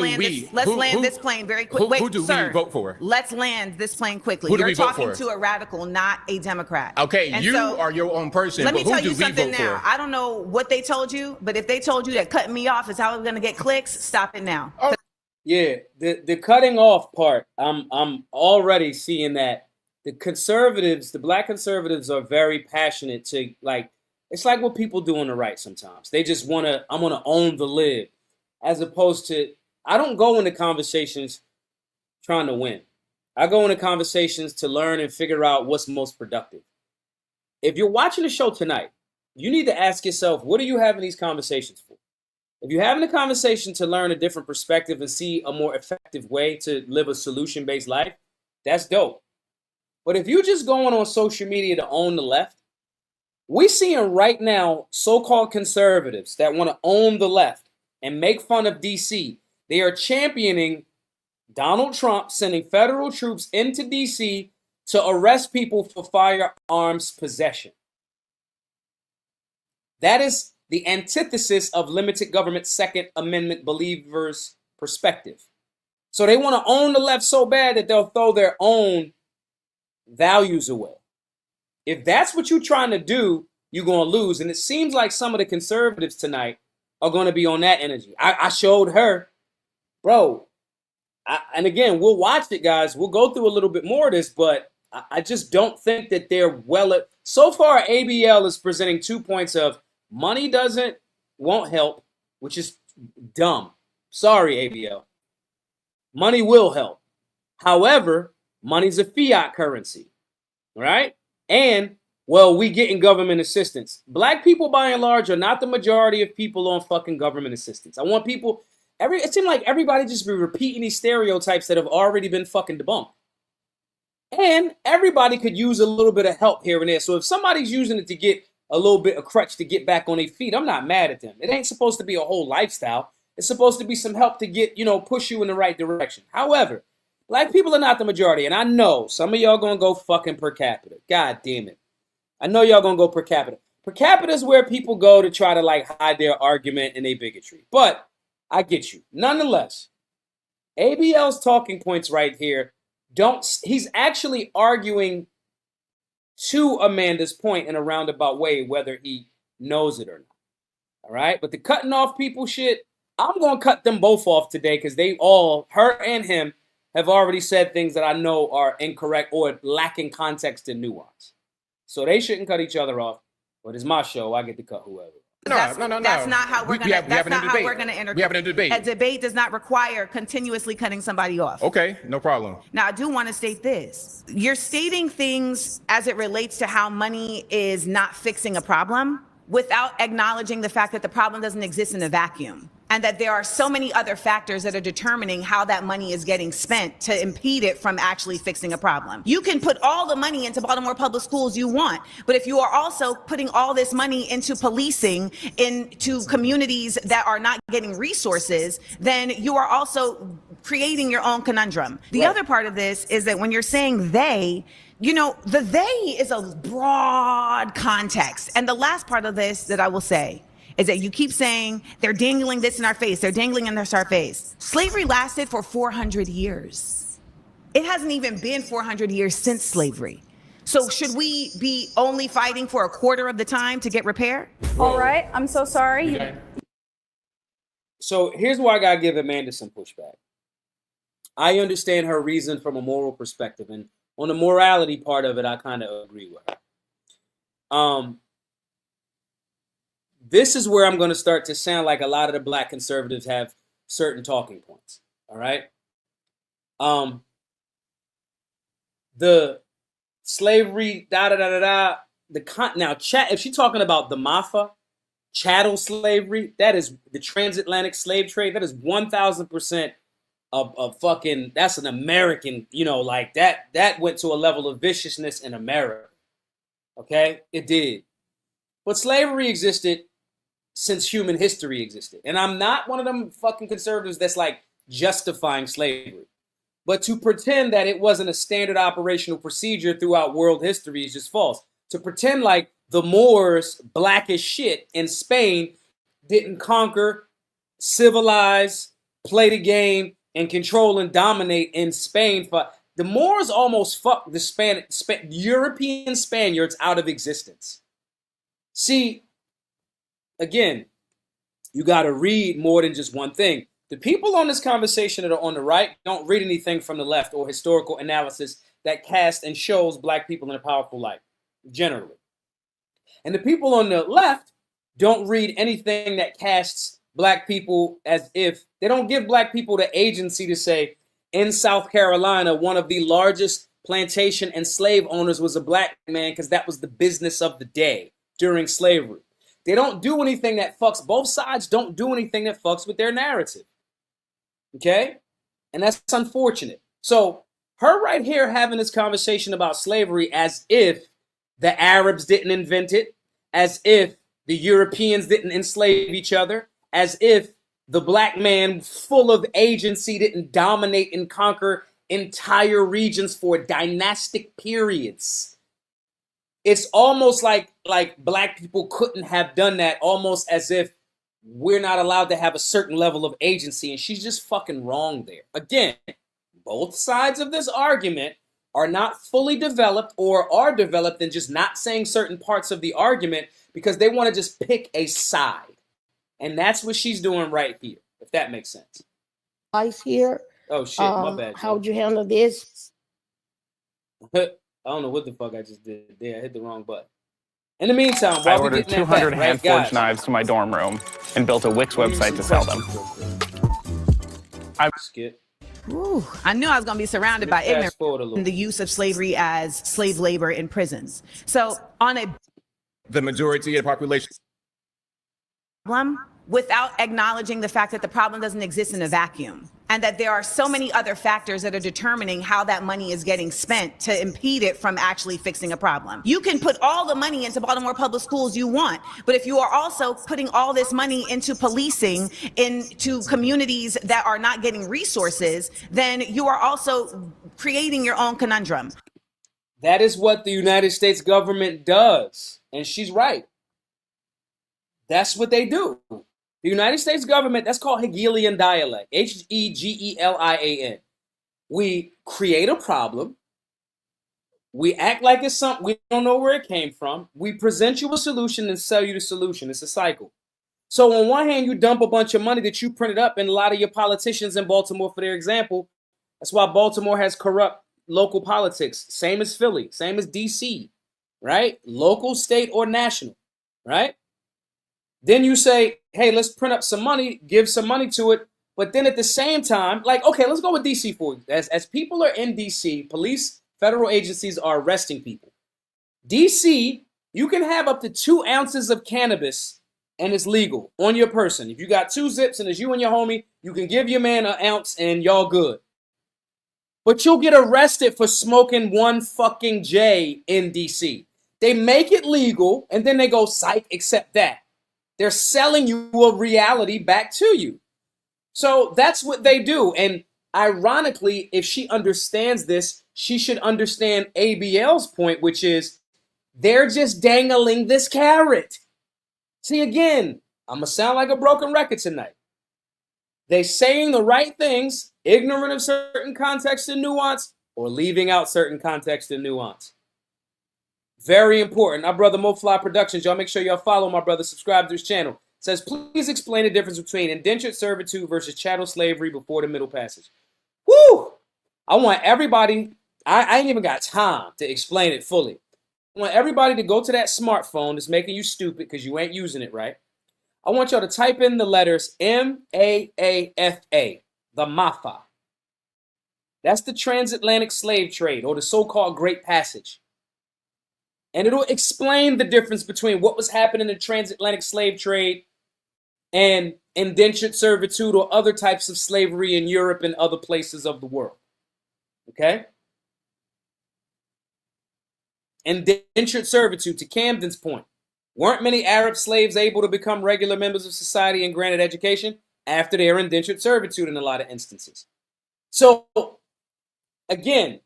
this plane very quickly. Who do we vote for? Let's land this plane quickly. Who do we You're vote talking for? to a radical, not a Democrat. Okay, and you are your own person. Let me tell you who do something we vote now. for? I don't know what they told you, but if they told you that cutting me off is how we're going to get clicks, stop it now. Oh. Yeah, the cutting off part, I'm already seeing that the conservatives, the Black conservatives, are very passionate to, like, it's like what people do on the right sometimes. They just I'm going to own the lid, as opposed to, I don't go into conversations trying to win. I go into conversations to learn and figure out what's most productive. If you're watching the show tonight, you need to ask yourself, what are you having these conversations for? If you're having a conversation to learn a different perspective and see a more effective way to live a solution-based life, that's dope. But if you're just going on social media to own the left, we're seeing right now so-called conservatives that want to own the left and make fun of DC. They are championing Donald Trump sending federal troops into DC to arrest people for firearms possession. That is the antithesis of limited government Second Amendment believers' perspective. So they want to own the left so bad that they'll throw their own values away. If that's what you're trying to do, you're going to lose. And it seems like some of the conservatives tonight are going to be on that energy. I showed her, bro. And again, we'll watch it, guys. We'll go through a little bit more of this, but I just don't think that they're so far, ABL is presenting 2 points of money won't help, which is dumb. Sorry, ABL. Money will help. However, money's a fiat currency, right? And well, we getting government assistance. Black people, by and large, are not the majority of people on fucking government assistance. I want people, it seems like everybody just be repeating these stereotypes that have already been fucking debunked. And everybody could use a little bit of help here and there. So if somebody's using it to get a little bit of crutch to get back on their feet, I'm not mad at them. It ain't supposed to be a whole lifestyle. It's supposed to be some help to get, push you in the right direction. However, black people are not the majority. And I know some of y'all gonna go fucking per capita. God damn it. I know y'all gonna go per capita. Per capita is where people go to try to like hide their argument and their bigotry. But I get you. Nonetheless, ABL's talking points right here he's actually arguing to Amanda's point in a roundabout way, whether he knows it or not. All right. But the cutting off people shit, I'm going to cut them both off today because they all, her and him, have already said things that I know are incorrect or lacking context and nuance. So they shouldn't cut each other off. But it's my show. I get to cut whoever. No. That's not how we're gonna. That's not how we're gonna interview. We having a debate. A debate does not require continuously cutting somebody off. Okay, no problem. Now I do want to state this: you're stating things as it relates to how money is not fixing a problem, without acknowledging the fact that the problem doesn't exist in a vacuum, and that there are so many other factors that are determining how that money is getting spent to impede it from actually fixing a problem. You can put all the money into Baltimore public schools you want, but if you are also putting all this money into policing, into communities that are not getting resources, then you are also creating your own conundrum. The other part of this is that when you're saying they, the they is a broad context. And the last part of this that I will say is that you keep saying they're dangling this in our face. They're dangling in our face. Slavery lasted for 400 years. It hasn't even been 400 years since slavery. So should we be only fighting for a quarter of the time to get repair? All right, I'm so sorry. Okay. So here's why I gotta give Amanda some pushback. I understand her reason from a moral perspective, and on the morality part of it, I kind of agree with her. This is where I'm going to start to sound like a lot of the black conservatives have certain talking points. All right. The slavery, now if she's talking about the MAFA, chattel slavery, that is the transatlantic slave trade. That is 1000% of fucking, that's an American, like that went to a level of viciousness in America. Okay. It did. But slavery existed since human history existed. And I'm not one of them fucking conservatives that's like justifying slavery. But to pretend that it wasn't a standard operational procedure throughout world history is just false. To pretend like the Moors, black as shit, in Spain didn't conquer, civilize, play the game, and control and dominate in Spain. The Moors almost fucked the European Spaniards out of existence. See, again, you got to read more than just one thing. The people on this conversation that are on the right don't read anything from the left or historical analysis that casts and shows black people in a powerful light, generally. And the people on the left don't read anything that casts black people as if, they don't give black people the agency to say, in South Carolina, one of the largest plantation and slave owners was a black man because that was the business of the day during slavery. They don't do anything that fucks, both sides don't do anything that fucks with their narrative. Okay? And that's unfortunate. So her right here having this conversation about slavery as if the Arabs didn't invent it, as if the Europeans didn't enslave each other, as if the black man full of agency didn't dominate and conquer entire regions for dynastic periods. It's almost like black people couldn't have done that, almost as if we're not allowed to have a certain level of agency. And she's just fucking wrong there. Again, both sides of this argument are not fully developed or are developed and just not saying certain parts of the argument because they want to just pick a side. And that's what she's doing right here, if that makes sense. Life here. Oh, shit, my bad. How would you handle this? I don't know what the fuck I just did there. I hit the wrong button. In the meantime, I ordered 200 hand-forged knives to my dorm room and built a Wix website to sell them. Skip. Ooh, I knew I was going to be surrounded by ignorance in the use of slavery as slave labor in prisons. So on a The majority of the population. problem without acknowledging the fact that the problem doesn't exist in a vacuum and that there are so many other factors that are determining how that money is getting spent to impede it from actually fixing a problem. You can put all the money into Baltimore public schools you want, but if you are also putting all this money into policing, into communities that are not getting resources, then you are also creating your own conundrum. That is what the United States government does. And she's right. That's what they do. The United States government, that's called Hegelian dialect, Hegelian. We create a problem. We act like it's something, we don't know where it came from. We present you a solution and sell you the solution. It's a cycle. So on one hand, you dump a bunch of money that you printed up, and a lot of your politicians in Baltimore, for their example, that's why Baltimore has corrupt local politics. Same as Philly, same as DC, right? Local, state, or national, right? Then you say, hey, let's print up some money, give some money to it. But then at the same time, like, okay, let's go with DC for as people are in DC, police, federal agencies are arresting people. DC, you can have up to 2 ounces of cannabis and it's legal on your person. If you got 2 zips and it's you and your homie, you can give your man an ounce and y'all good. But you'll get arrested for smoking 1 fucking J in DC. They make it legal and then they go, psych, accept that. They're selling you a reality back to you. So that's what they do. And ironically, if she understands this, she should understand ABL's point, which is they're just dangling this carrot. See, again, I'm going to sound like a broken record tonight. They're saying the right things, ignorant of certain context and nuance, or leaving out certain context and nuance. Very important. Our brother MoFly Productions, y'all make sure y'all follow my brother, subscribe to his channel. It says, please explain the difference between indentured servitude versus chattel slavery before the Middle Passage. Woo! I want everybody, I ain't even got time to explain it fully. I want everybody to go to that smartphone that's making you stupid because you ain't using it right. I want y'all to type in the letters M-A-A-F-A, the MAFA. That's the transatlantic slave trade, or the so-called Great Passage. And it'll explain the difference between what was happening in the transatlantic slave trade and indentured servitude or other types of slavery in Europe and other places of the world. Okay? Indentured servitude, to Camden's point. Weren't many Arab slaves able to become regular members of society and granted education after their indentured servitude in a lot of instances? So, again,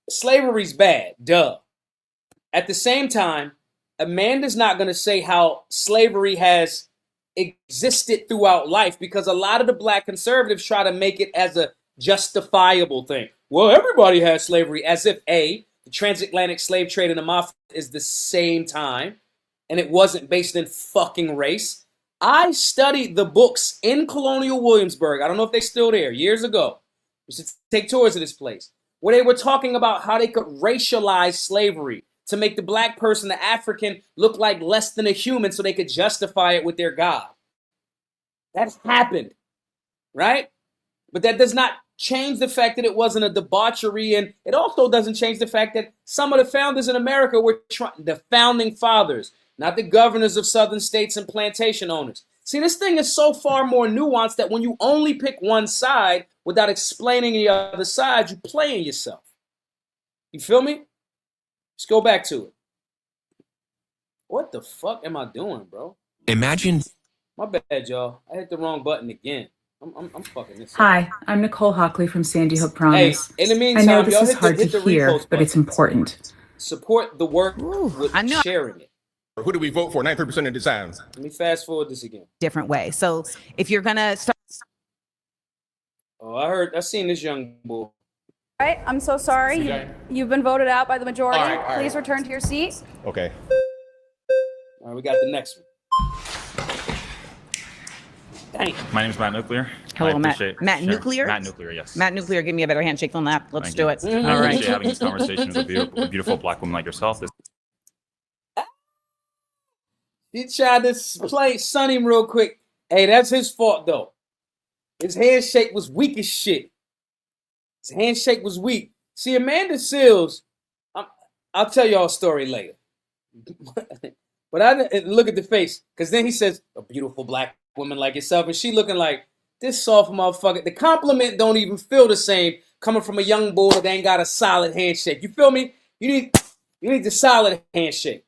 slavery's bad, duh. At the same time, Amanda's not going to say how slavery has existed throughout life, because a lot of the black conservatives try to make it as a justifiable thing. Well, everybody has slavery, as if A, the transatlantic slave trade and the mafia is the same time, and it wasn't based in fucking race. I studied the books in Colonial Williamsburg. I don't know if they're still there, years ago. We should take tours of this place, where they were talking about how they could racialize slavery to make the black person, the African, look like less than a human so they could justify it with their God. That happened, right? But that does not change the fact that it wasn't a debauchery, and it also doesn't change the fact that some of the founders in America were the founding fathers, not the governors of southern states and plantation owners. See, this thing is so far more nuanced that when you only pick one side without explaining the other side, you're playing yourself. You feel me? Let's go back to it. What the fuck am I doing, bro? Imagine. My bad, y'all. I hit the wrong button again. I'm fucking this up. Hi, I'm Nicole Hockley from Sandy Hook Promise. Hey, in the meantime, I know this y'all is hard to hear, but it's important. Support the work with sharing it. Who do we vote for 93% of the time? Let me fast forward this again. Different way. So if you're going to start. Oh, I seen this young boy. All right, I'm so sorry. You've been voted out by the majority. All right. Please return to your seat. Okay. All right, we got the next one. Dang. My name is Matt Nuclear. Hello, Matt. Matt Nuclear? Matt Nuclear, yes. Matt Nuclear, give me a better handshake than that. Let's do it. I appreciate having this conversation with a beautiful black woman like yourself. He tried to sun him real quick. Hey, that's his fault, though. His handshake was weak as shit. His handshake was weak. See, Amanda Seales, I'll tell y'all a story later. But I look at the face, because then he says, a beautiful black woman like yourself, and she looking like, this soft motherfucker. The compliment don't even feel the same coming from a young boy that ain't got a solid handshake. You feel me? You need the solid handshake.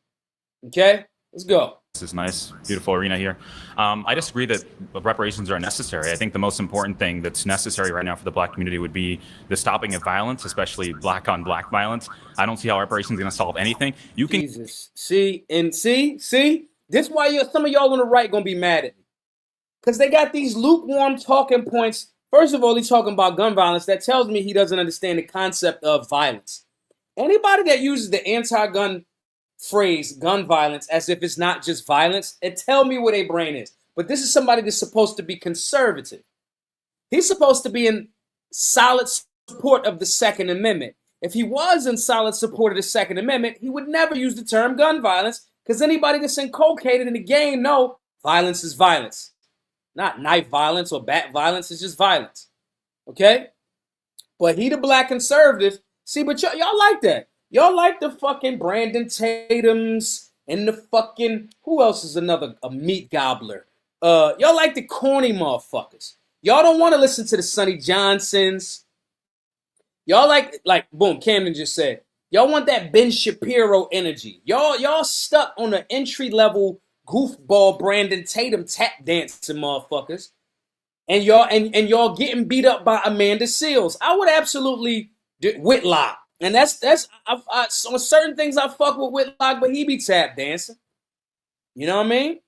Okay? Let's go. This is nice, beautiful arena here. I disagree that reparations are necessary. I think the most important thing that's necessary right now for the black community would be the stopping of violence, especially black on black violence. I don't see how reparations are going to solve anything. You can Jesus. See? This is why some of y'all on the right going to be mad at me. Because they got these lukewarm talking points. First of all, he's talking about gun violence. That tells me he doesn't understand the concept of violence. Anybody that uses the anti-gun phrase gun violence as if it's not just violence, it tell me where their brain is. But this is somebody that's supposed to be conservative. He's supposed to be in solid support of the Second Amendment. If he was in solid support of the Second Amendment, he would never use the term gun violence, because anybody that's inculcated in the game know violence is violence. Not knife violence or bat violence, it's just violence. Okay? But he the black conservative. See, but y'all like that. Y'all like the fucking Brandon Tatums and the fucking, who else is a meat gobbler? Y'all like the corny motherfuckers. Y'all don't want to listen to the Sonny Johnsons. Y'all like boom, Camden just said, y'all want that Ben Shapiro energy. Y'all stuck on the entry level goofball Brandon Tatum tap dancing motherfuckers. And y'all getting beat up by Amanda Seales. I would absolutely do Whitlock. And that's on certain things I fuck with Whitlock, but he be tap dancing. You know what I mean?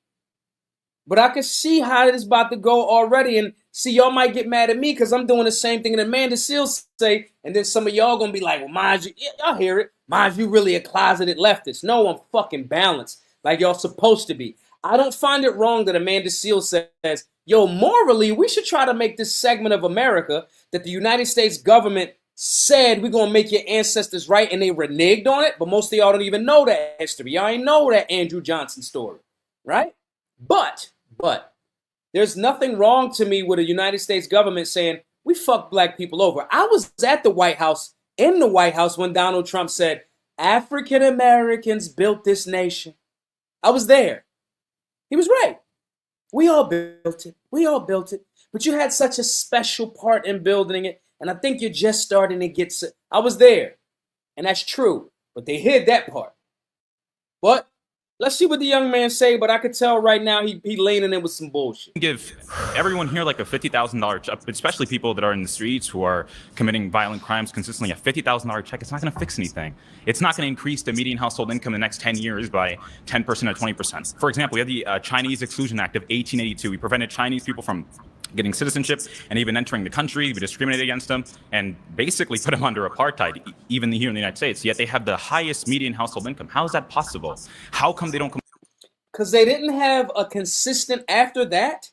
But I can see how it is about to go already. And see, y'all might get mad at me because I'm doing the same thing that Amanda Seales say. And then some of y'all gonna be like, well, mind you, y'all hear it. Mind you really a closeted leftist. No, I'm fucking balanced like y'all supposed to be. I don't find it wrong that Amanda Seales says, yo, morally, we should try to make this segment of America that the United States government said we're going to make your ancestors right, and they reneged on it, but most of y'all don't even know that history. Y'all ain't know that Andrew Johnson story, right? But there's nothing wrong to me with the United States government saying we fuck black people over. I was at the White House, when Donald Trump said, African Americans built this nation. I was there. He was right. We all built it. But you had such a special part in building it. And I think you're just starting to get... I was there. And that's true. But they hid that part. But let's see what the young man say. But I could tell right now he leaning in with some bullshit. Give everyone here like a $50,000 check, especially people that are in the streets who are committing violent crimes consistently. A $50,000 check, it's not going to fix anything. It's not going to increase the median household income in the next 10 years by 10% or 20%. For example, we had the Chinese Exclusion Act of 1882. We prevented Chinese people from getting citizenship and even entering the country. We discriminated against them and basically put them under apartheid, even here in the United States. Yet they have the highest median household income. How is that possible? How come they don't? Because they didn't have a consistent after that.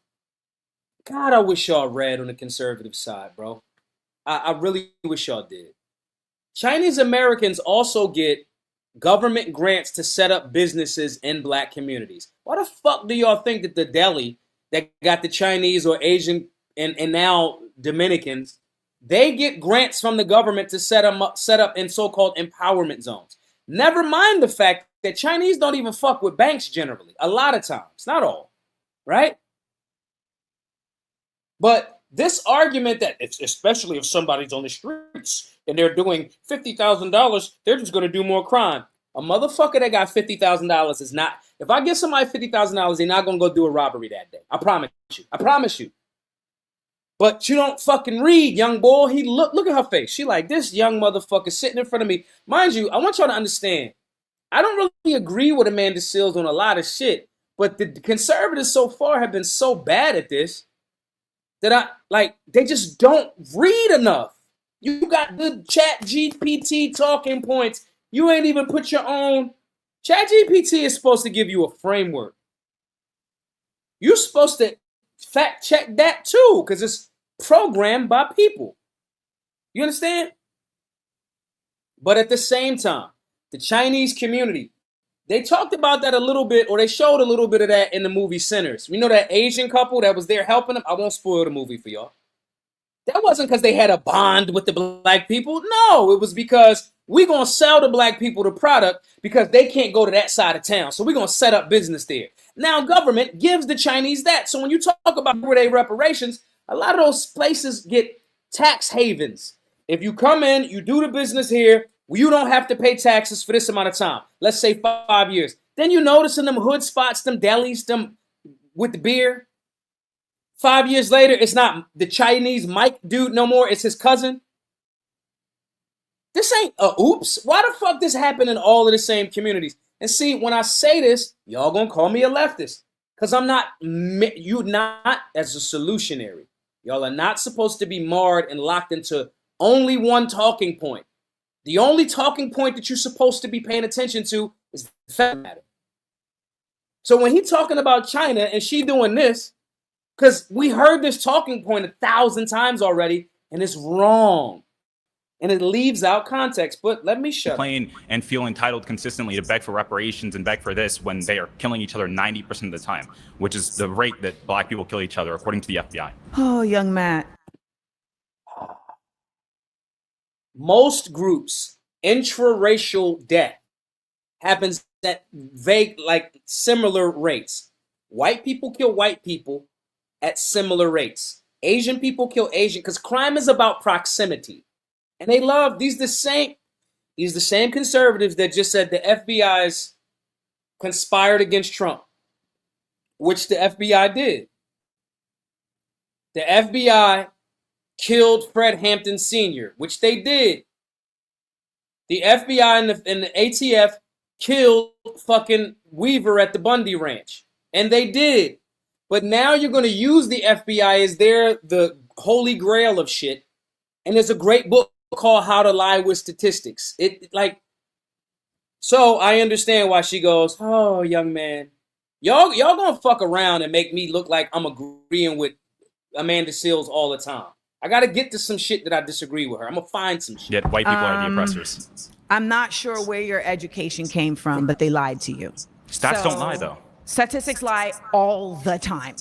God, I wish y'all read on the conservative side, bro. I really wish y'all did. Chinese Americans also get government grants to set up businesses in black communities. Why the fuck do y'all think that the deli that got the Chinese or Asian and now Dominicans, they get grants from the government to set up in so-called empowerment zones? Never mind the fact that Chinese don't even fuck with banks generally. A lot of times, not all, right? But this argument that, especially if somebody's on the streets and they're doing $50,000, they're just going to do more crime. A motherfucker that got $50,000 is not, if I give somebody $50,000, they're not going to go do a robbery that day. I promise you. But you don't fucking read, young boy. Look at her face. She like, this young motherfucker sitting in front of me. Mind you, I want y'all to understand, I don't really agree with Amanda Seales on a lot of shit, but the conservatives so far have been so bad at this that they just don't read enough. You got the Chat GPT talking points. You ain't even put your own. ChatGPT is supposed to give you a framework. You're supposed to fact check that too, because it's programmed by people. You understand? But at the same time, the Chinese community, they talked about that a little bit, or they showed a little bit of that in the movie Sinners. You know that Asian couple that was there helping them? I won't spoil the movie for y'all. That wasn't because they had a bond with the black people. No, it was because we're going to sell the black people the product because they can't go to that side of town. So we're going to set up business there. Now government gives the Chinese that. So when you talk about reparations, a lot of those places get tax havens. If you come in, you do the business here, you don't have to pay taxes for this amount of time. Let's say 5 years. Then you notice in them hood spots, them delis, them with the beer. 5 years later, it's not the Chinese Mike dude no more. It's his cousin. This ain't a oops. Why the fuck this happened in all of the same communities? And see, when I say this, y'all gonna call me a leftist. Because I'm not, you not as a solutionary. Y'all are not supposed to be marred and locked into only one talking point. The only talking point that you're supposed to be paying attention to is the fact matter. So when he's talking about China and she doing this, because we heard this talking point 1,000 times already, and it's wrong. And it leaves out context. But let me shut up. And feel entitled consistently to beg for reparations and beg for this when they are killing each other 90% of the time, which is the rate that black people kill each other, according to the FBI. Oh, young Matt. Most groups, intraracial death happens at similar rates. White people kill white people at similar rates. Asian people kill Asian because crime is about proximity. And they love these the same conservatives that just said the FBI's conspired against Trump, which the FBI did. The FBI killed Fred Hampton Sr., which they did. The FBI and the ATF killed fucking Weaver at the Bundy Ranch, and they did. But now you're going to use the FBI as the holy grail of shit. And there's a great book called How to Lie with Statistics. So I understand why she goes, oh, young man, y'all gonna fuck around and make me look like I'm agreeing with Amanda Seales all the time. I got to get to some shit that I disagree with her. I'm going to find some shit. Yet white people are the oppressors. I'm not sure where your education came from, but they lied to you. Stats don't lie, though. Statistics lie all the time.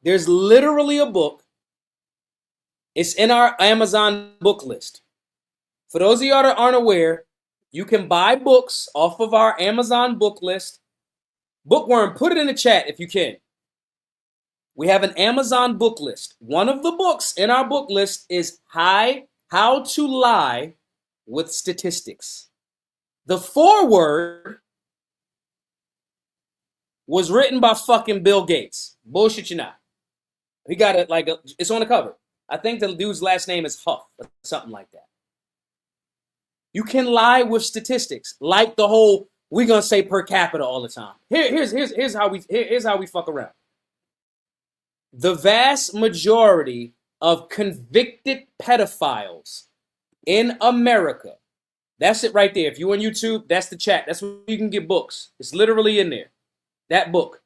There's literally a book. It's in our Amazon book list. For those of y'all that aren't aware, you can buy books off of our Amazon book list. Bookworm, put it in the chat if you can. We have an Amazon book list. One of the books in our book list is How to Lie with Statistics. The foreword was written by fucking Bill Gates. Bullshit you not. He got it it's on the cover. I think the dude's last name is Huff or something like that. You can lie with statistics, like the whole we're gonna say per capita all the time. Here's how we fuck around. The vast majority of convicted pedophiles in America, that's it right there. If you're on YouTube, that's the chat. That's where you can get books. It's literally in there. That book.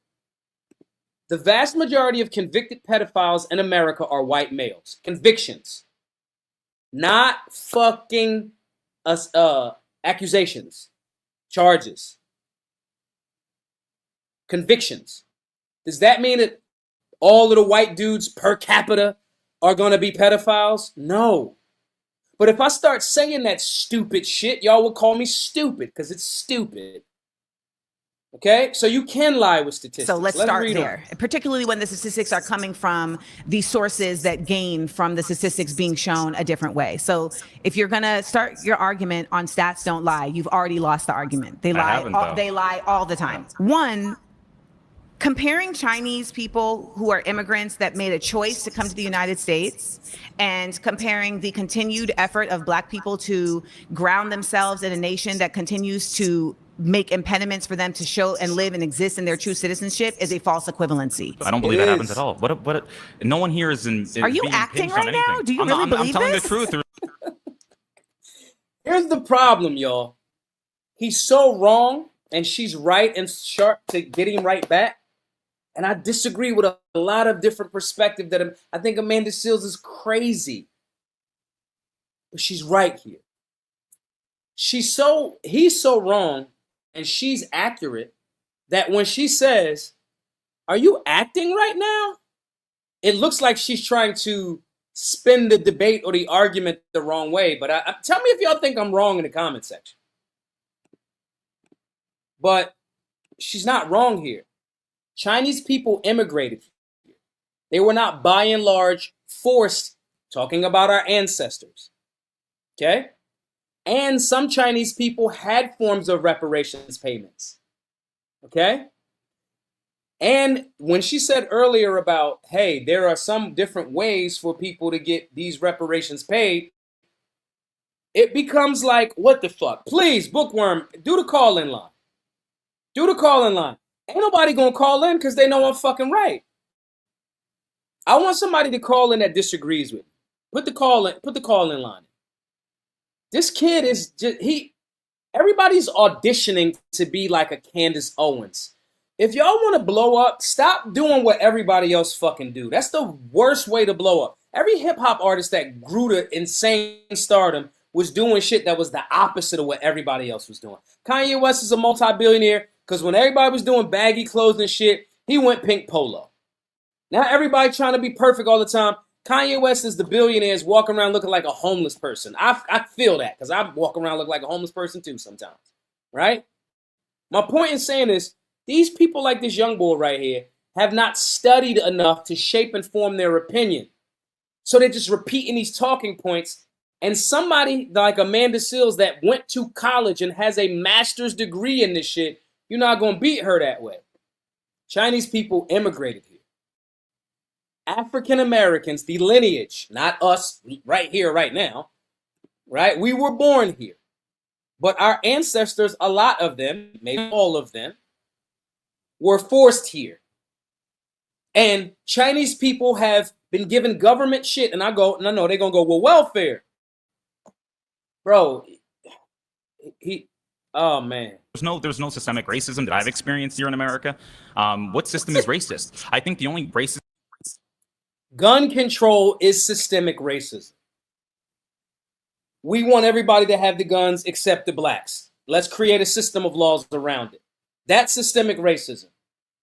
The vast majority of convicted pedophiles in America are white males. Convictions. Not fucking accusations. Charges. Convictions. Does that mean that all of the white dudes per capita are going to be pedophiles? No. But if I start saying that stupid shit, y'all will call me stupid because it's stupid. Okay, so you can lie with statistics. So let's start there, particularly when the statistics are coming from the sources that gain from the statistics being shown a different way. So if you're going to start your argument on stats don't lie, you've already lost the argument. They lie all the time. One, comparing Chinese people who are immigrants that made a choice to come to the United States and comparing the continued effort of Black people to ground themselves in a nation that continues to make impediments for them to show and live and exist in their true citizenship is a false equivalency. I don't believe that happens at all. What? No one here is in. Are you acting right now? Do you really believe I'm telling this? the truth. Here's the problem, y'all. He's so wrong, and she's right and sharp to get him right back. And I disagree with a lot of different perspectives. I think Amanda Seales is crazy, but she's right here. He's so wrong. And she's accurate that when she says, are you acting right now? It looks like she's trying to spin the debate or the argument the wrong way. But tell me if y'all think I'm wrong in the comment section. But she's not wrong here. Chinese people immigrated here. They were not by and large forced, talking about our ancestors. Okay? And some Chinese people had forms of reparations payments. Okay? And when she said earlier about, hey, there are some different ways for people to get these reparations paid, it becomes like, what the fuck? Please, Bookworm, do the call-in line. Do the call-in line. Ain't nobody gonna call in because they know I'm fucking right. I want somebody to call in that disagrees with me. Put the call-in line. This kid is just, everybody's auditioning to be like a Candace Owens. If y'all want to blow up, stop doing what everybody else fucking do. That's the worst way to blow up. Every hip-hop artist that grew to insane stardom was doing shit that was the opposite of what everybody else was doing. Kanye West is a multi-billionaire because when everybody was doing baggy clothes and shit, he went pink polo. Now everybody trying to be perfect all the time. Kanye West is the billionaires walking around looking like a homeless person. I feel that because I walk around looking like a homeless person too sometimes, right? My point in saying is, these people like this young boy right here have not studied enough to shape and form their opinion. So they're just repeating these talking points. And somebody like Amanda Seales that went to college and has a master's degree in this shit, you're not going to beat her that way. Chinese people immigrated here. African Americans, the lineage, not us right here, right now, right? We were born here. But our ancestors, a lot of them, maybe all of them, were forced here. And Chinese people have been given government shit. And I go, no, they're going to go, well, welfare. Bro, oh, man. There's no systemic racism that I've experienced here in America. What system is racist? I think the only racist... Gun control is systemic racism. We want everybody to have the guns except the blacks. Let's create a system of laws around it. That's systemic racism.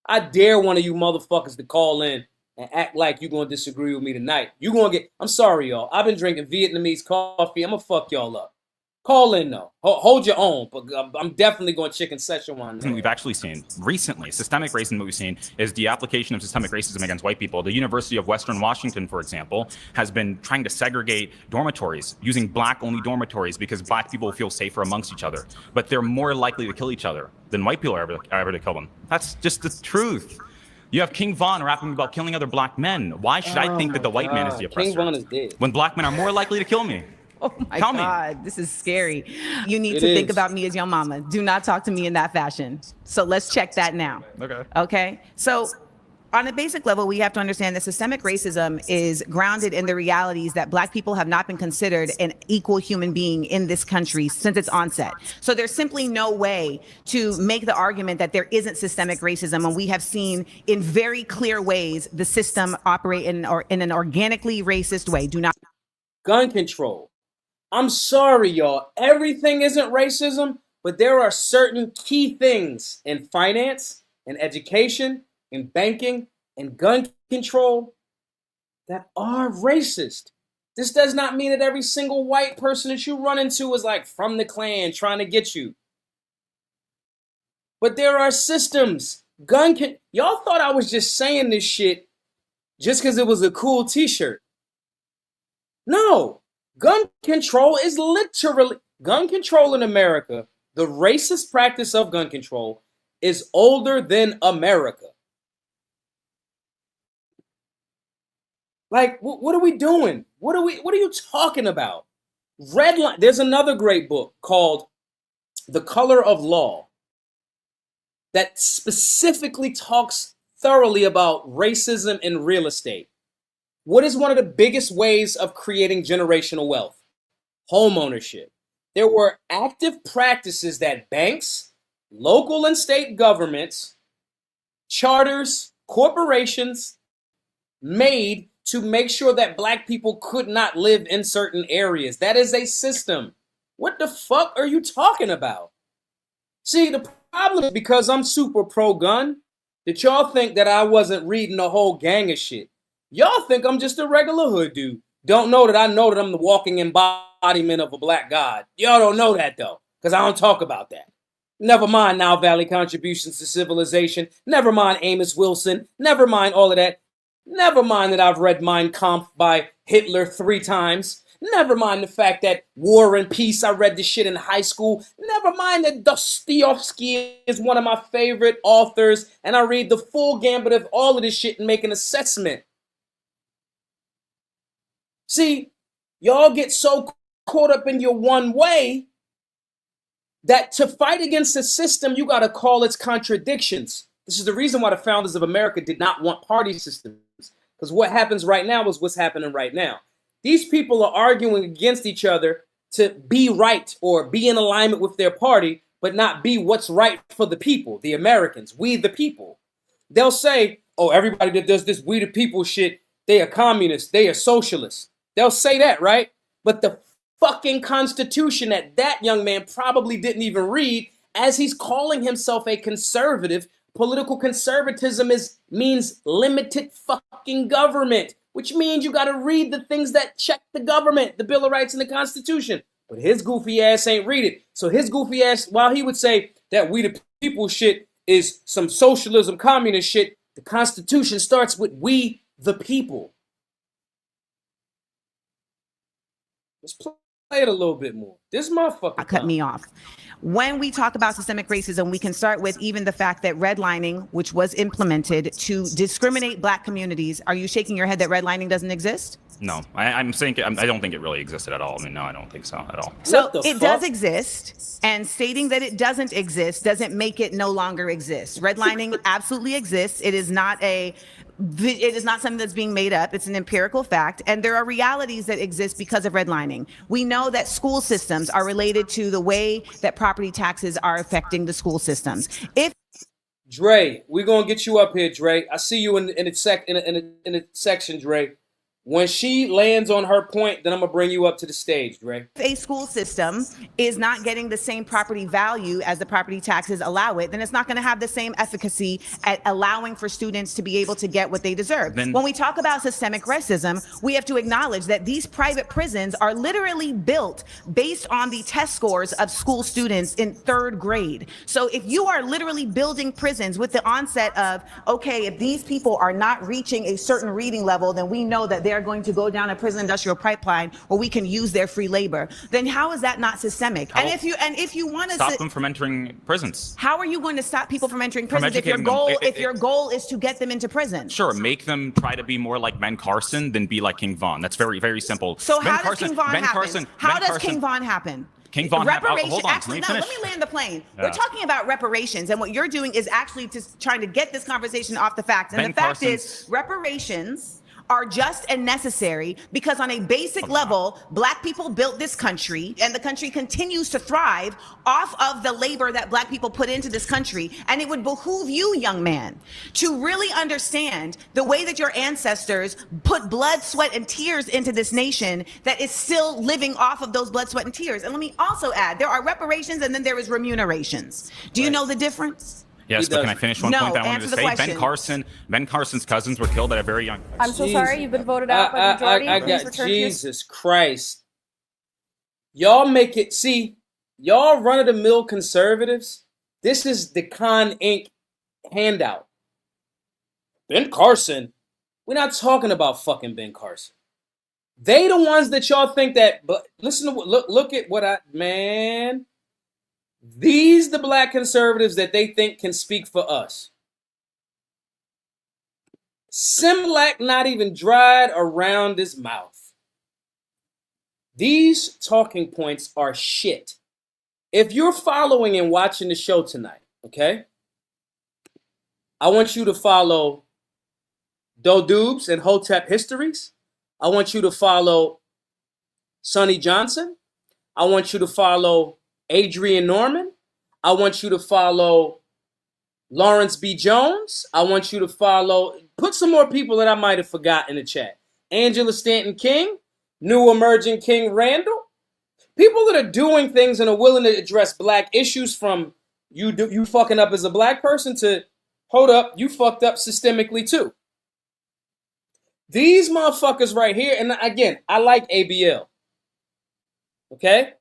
I dare one of you motherfuckers to call in and act like you're going to disagree with me tonight. You're going to get... I'm sorry, y'all. I've been drinking Vietnamese coffee. I'm going to fuck y'all up. Call in, though. Hold your own. But I'm definitely going chicken Szechuan. We've actually seen recently, systemic racism that we've seen is the application of systemic racism against white people. The University of Western Washington, for example, has been trying to segregate dormitories, using black-only dormitories because black people feel safer amongst each other. But they're more likely to kill each other than white people are ever to kill them. That's just the truth. You have King Von rapping about killing other black men. Why should I think that the white man is the oppressor? King Von is dead. When black men are more likely to kill me. Oh my God, this is scary. You need to think about me as your mama. Do not talk to me in that fashion. So let's check that now. Okay. So on a basic level, we have to understand that systemic racism is grounded in the realities that black people have not been considered an equal human being in this country since its onset. So there's simply no way to make the argument that there isn't systemic racism. And we have seen in very clear ways the system operate in an organically racist way. Do not. Gun control. I'm sorry, y'all. Everything isn't racism, but there are certain key things in finance, in education, in banking, and gun control that are racist. This does not mean that every single white person that you run into is like from the Klan trying to get you. But there are systems. Y'all thought I was just saying this shit just because it was a cool t-shirt. No. Gun control is literally, gun control in America, the racist practice of gun control is older than America. Like, what are we doing? What are you talking about? Redline. There's another great book called The Color of Law that specifically talks thoroughly about racism in real estate. What is one of the biggest ways of creating generational wealth? Home ownership. There were active practices that banks, local and state governments, charters, corporations made to make sure that black people could not live in certain areas. That is a system. What the fuck are you talking about? See, the problem is because I'm super pro-gun, that y'all think that I wasn't reading a whole gang of shit. Y'all think I'm just a regular hood dude. don't know that I know that I'm the walking embodiment of a black God. Y'all don't know that, though, because I don't talk about that. Never mind Nile Valley contributions to civilization. Never mind Amos Wilson. Never mind all of that. Never mind that I've read Mein Kampf by Hitler 3 times. Never mind the fact that War and Peace, I read this shit in high school. Never mind that Dostoevsky is one of my favorite authors, and I read the full gambit of all of this shit and make an assessment. See, y'all get so caught up in your one way that to fight against the system, you got to call its contradictions. This is the reason why the founders of America did not want party systems, because what happens right now is what's happening right now. These people are arguing against each other to be right or be in alignment with their party, but not be what's right for the people, the Americans, we the people. They'll say, oh, everybody that does this we the people shit, they are communists, they are socialists. They'll say that, right? But the fucking Constitution that young man probably didn't even read, as he's calling himself a conservative. Political conservatism means limited fucking government, which means you got to read the things that check the government, the Bill of Rights and the Constitution. But his goofy ass ain't read it. So his goofy ass, while he would say that we the people shit is some socialism, communist shit, the Constitution starts with we the people. Let's play it a little bit more. This motherfucker cut me off. When we talk about systemic racism, we can start with even the fact that redlining, which was implemented to discriminate black communities. Are you shaking your head that redlining doesn't exist? No, I'm saying I don't think it really existed at all. I mean, no, I don't think so at all. So it does exist, and stating that it doesn't exist doesn't make it no longer exist. Redlining absolutely exists. It is not something that's being made up. It's an empirical fact. And there are realities that exist because of redlining. We know that school systems are related to the way that property taxes are affecting the school systems. Dre, we're going to get you up here, Dre. I see you in a section, Dre. When she lands on her point, then I'm going to bring you up to the stage, Dre. If a school system is not getting the same property value as the property taxes allow it, then it's not going to have the same efficacy at allowing for students to be able to get what they deserve. When we talk about systemic racism, we have to acknowledge that these private prisons are literally built based on the test scores of school students in 3rd grade. So if you are literally building prisons with the onset of, okay, if these people are not reaching a certain reading level, then we know that they're going to go down a prison industrial pipeline where we can use their free labor, then how is that not systemic? And if you want to stop them from entering prisons, how are you going to stop people from entering prisons if your goal is to get them into prison? Sure, make them try to be more like Ben Carson than be like King Von. That's very, very simple. So how does King Von happen? How does King Von happen? King Von reparations. Actually, no, let me land the plane. Yeah. We're talking about reparations, and what you're doing is actually just trying to get this conversation off the facts. And the fact is, reparations are just and necessary because on a basic level, black people built this country, and the country continues to thrive off of the labor that black people put into this country. And it would behoove you, young man, to really understand the way that your ancestors put blood, sweat, and tears into this nation that is still living off of those blood, sweat, and tears. And let me also add, there are reparations and then there is remunerations. Do you know the difference? Yes, but can I finish one point that I wanted to say? Ben Carson's cousins were killed at a very young age. I'm so sorry, you've been voted out by the majority. Please return Jesus Christ. Y'all make it, see, y'all run-of-the-mill conservatives, this is the Con Inc. handout. Ben Carson, we're not talking about fucking Ben Carson. They the ones that y'all think that, but listen to, look at what man. These the black conservatives that they think can speak for us. Similac not even dried around his mouth. These talking points are shit. If you're following and watching the show tonight, okay? I want you to follow Dodoobs and Hotep Histories. I want you to follow Sonny Johnson. I want you to follow Adrian Norman. I want you to follow Lawrence B. Jones. I want you to put some more people that I might have forgotten in the chat. Angela Stanton King, new emerging King Randall. People that are doing things and are willing to address black issues, from you fucking up as a black person to, hold up, you fucked up systemically too. These motherfuckers right here, and again, I like ABL. Okay?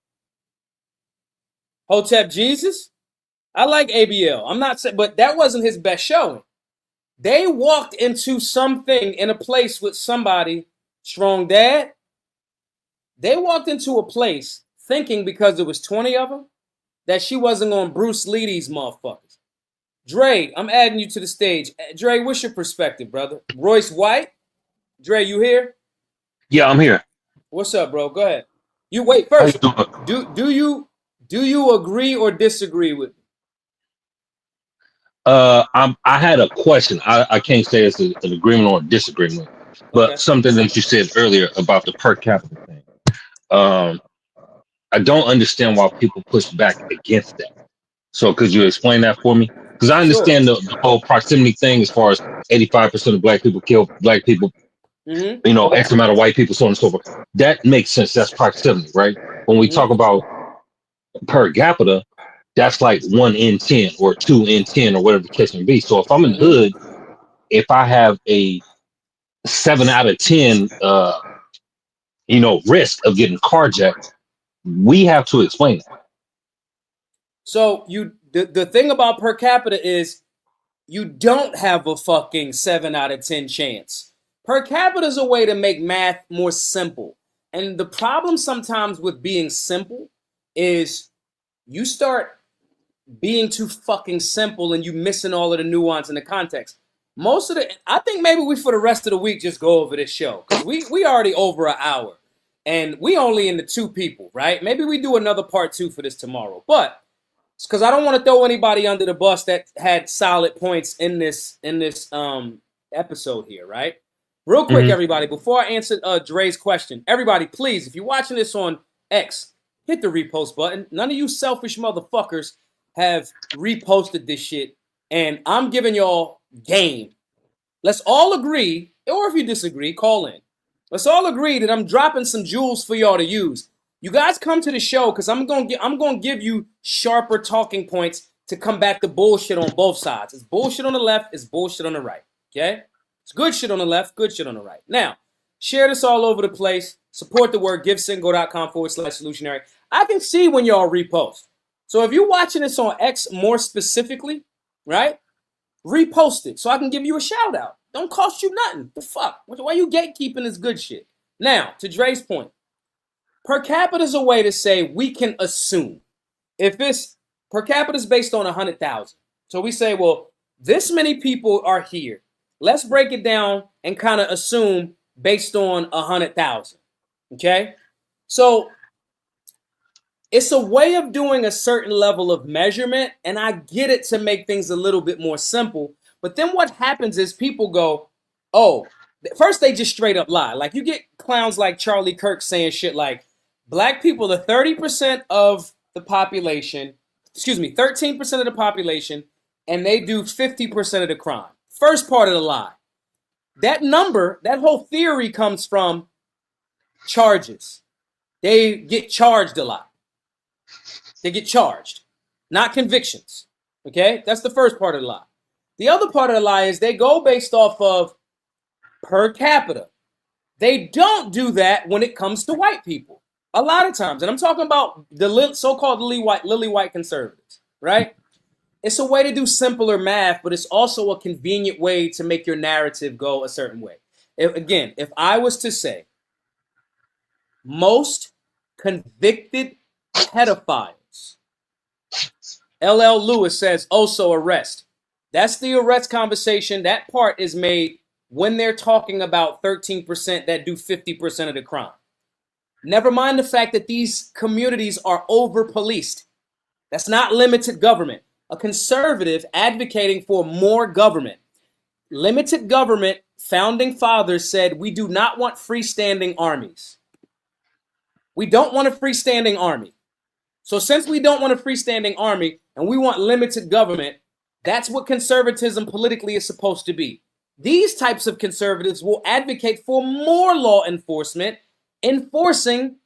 Hotep Jesus, I like ABL. I'm not saying, but that wasn't his best showing. They walked into something in a place with somebody, Strong Dad. They walked into a place thinking because there was 20 of them that she wasn't going to Bruce Lee these motherfuckers. Dre, I'm adding you to the stage. Dre, what's your perspective, brother? Royce White? Dre, you here? Yeah, I'm here. What's up, bro? Go ahead. You wait first. Do you agree or disagree with me? I had a question. I can't say it's an agreement or a disagreement, but something that you said earlier about the per capita thing. I don't understand why people push back against that. So could you explain that for me? Because I understand the whole proximity thing as far as 85% of black people kill black people, you know, X amount of white people, so on and so forth. That makes sense. That's proximity, right? When we talk about per capita, that's like 1 in 10 or 2 in 10 or whatever the case may be. So if I'm in the hood, if I have a 7 out of 10, you know, risk of getting carjacked, we have to explain that. So the thing about per capita is you don't have a fucking 7 out of 10 chance. Per capita is a way to make math more simple. And the problem sometimes with being simple is you start being too fucking simple and you missing all of the nuance and the context. I think maybe we for the rest of the week just go over this show because we already over an hour and we only in the 2 people, right? Maybe we do another part 2 for this tomorrow, but it's because I don't want to throw anybody under the bus that had solid points in this episode here, right? Real quick, everybody, before I answer Dre's question, everybody, please, if you're watching this on X, hit the repost button. None of you selfish motherfuckers have reposted this shit, and I'm giving y'all game. Let's all agree, or if you disagree, call in. Let's all agree that I'm dropping some jewels for y'all to use. You guys come to the show because I'm gonna give you sharper talking points to combat the bullshit on both sides. It's bullshit on the left, it's bullshit on the right. Okay? It's good shit on the left, good shit on the right. Now, share this all over the place. Support the work. GiveSendGo.com/solutionary. I can see when y'all repost. So if you're watching this on X more specifically, right? Repost it so I can give you a shout out. Don't cost you nothing. The fuck? Why you gatekeeping this good shit? Now, to Dre's point, per capita is a way to say we can assume. If it's per capita is based on 100,000. So we say, well, this many people are here. Let's break it down and kind of assume based on 100,000. Okay? So it's a way of doing a certain level of measurement, and I get it to make things a little bit more simple. But then what happens is people go, oh, first they just straight up lie. Like you get clowns like Charlie Kirk saying shit like, black people are 30% of the population, 13% of the population, and they do 50% of the crime. First part of the lie. That number, that whole theory comes from charges. They get charged a lot. They get charged, not convictions. Okay? That's the first part of the lie. The other part of the lie is they go based off of per capita. They don't do that when it comes to white people. A lot of times, and I'm talking about the so-called lily white conservatives, right? It's a way to do simpler math, but it's also a convenient way to make your narrative go a certain way. If I was to say most convicted pedophiles, LL Lewis says also arrest. That's the arrest conversation. That part is made when they're talking about 13% that do 50% of the crime. Never mind the fact that these communities are over-policed. That's not limited government. A conservative advocating for more government. Limited government, founding fathers said, we do not want freestanding armies. We don't want a freestanding army. So since we don't want a freestanding army and we want limited government, that's what conservatism politically is supposed to be. These types of conservatives will advocate for more law enforcement, enforcing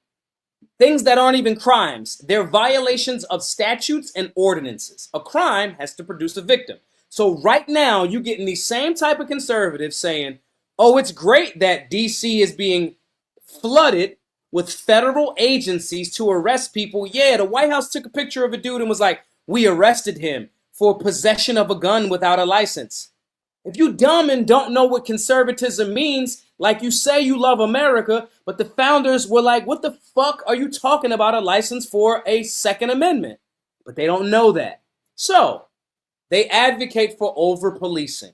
things that aren't even crimes. They're violations of statutes and ordinances. A crime has to produce a victim. So right now, you're getting these same type of conservatives saying, oh, it's great that DC is being flooded with federal agencies to arrest people. Yeah, the White House took a picture of a dude and was like, we arrested him for possession of a gun without a license. If you dumb and don't know what conservatism means, like you say you love America, but the founders were like, what the fuck are you talking about a license for a Second Amendment? But they don't know that. So they advocate for over-policing,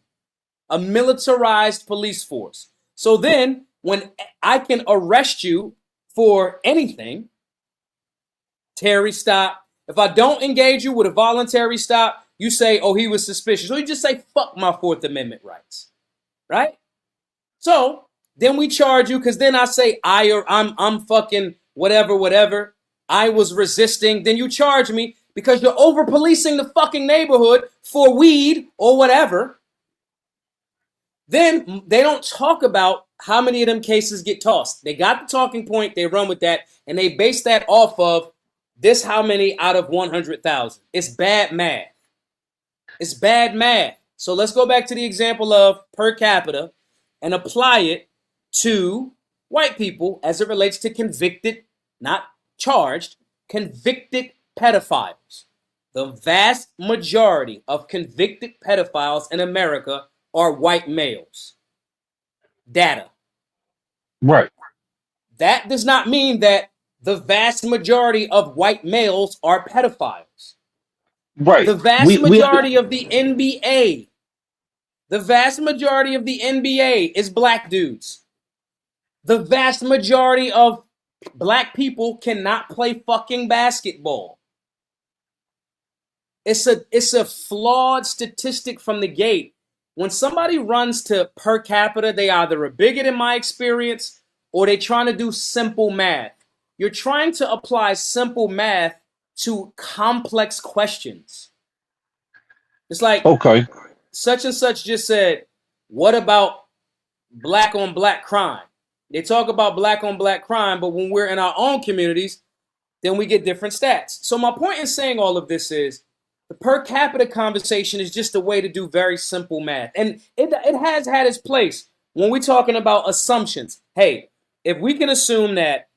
a militarized police force. So then when I can arrest you for anything, Terry stop. If I don't engage you with a voluntary stop, you say, oh, he was suspicious. Or you just say, fuck my Fourth Amendment rights, right? So then we charge you because then I say, I'm fucking whatever. I was resisting. Then you charge me because you're over policing the fucking neighborhood for weed or whatever. Then they don't talk about how many of them cases get tossed. They got the talking point, they run with that, and they base that off of this how many out of 100,000. It's bad math. It's bad math. So let's go back to the example of per capita and apply it to white people as it relates to convicted, not charged, convicted pedophiles. The vast majority of convicted pedophiles in America are white males. Data. Right. That does not mean that the vast majority of white males are pedophiles. Right. The vast majority of the NBA, is black dudes. The vast majority of black people cannot play fucking basketball. It's a flawed statistic from the gate. When somebody runs to per capita, they either a bigot in my experience or they trying to do simple math. You're trying to apply simple math to complex questions. It's like, okay, such and such just said, what about black on black crime? They talk about black on black crime, but when we're in our own communities, then we get different stats. So my point in saying all of this is the per capita conversation is just a way to do very simple math. And it has had its place when we're talking about assumptions. Hey, if we can assume that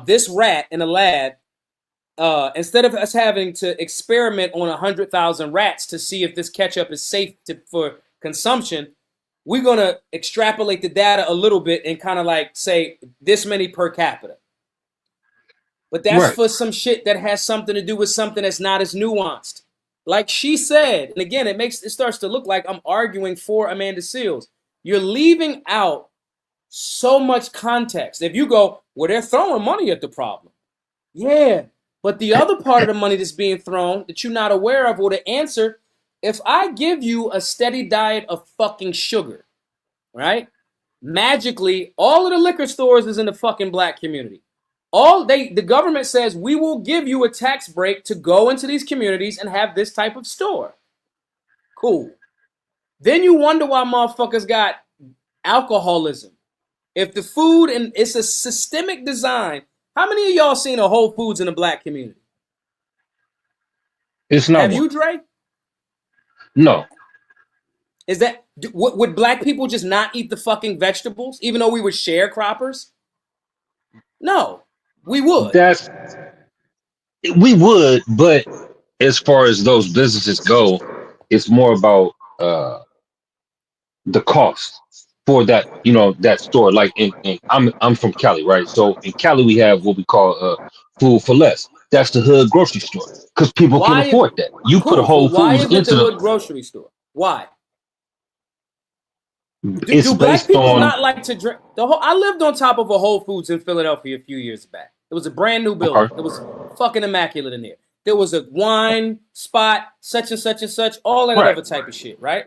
this rat in a lab, instead of us having to experiment on 100,000 rats to see if this ketchup is safe for consumption, we're going to extrapolate the data a little bit and kind of like say this many per capita. But that's right. For some shit that has something to do with something that's not as nuanced. Like she said, and again, it starts to look like I'm arguing for Amanda Seales. You're leaving out so much context. If you go, well, they're throwing money at the problem. Yeah, but the other part of the money that's being thrown that you're not aware of, or the answer, if I give you a steady diet of fucking sugar, right? Magically, all of the liquor stores is in the fucking black community. The government says we will give you a tax break to go into these communities and have this type of store. Cool. Then you wonder why motherfuckers got alcoholism. If the food, and it's a systemic design, how many of y'all seen a Whole Foods in the black community? It's not. Have you, Dre? No. Is that, would black people just not eat the fucking vegetables, even though we were sharecroppers? No. We would. We would, but as far as those businesses go, it's more about the cost for that, that store. Like I'm from Cali, right? So in Cali we have what we call food for less. That's the hood grocery store because people can afford that. You put a Whole Foods why is it into the hood grocery store? Why? It's do black based people on, not like to drink? I lived on top of a Whole Foods in Philadelphia a few years back. It was a brand new building. Okay. It was fucking immaculate in there. There was a wine spot, such and such and such, all that other type of shit, right?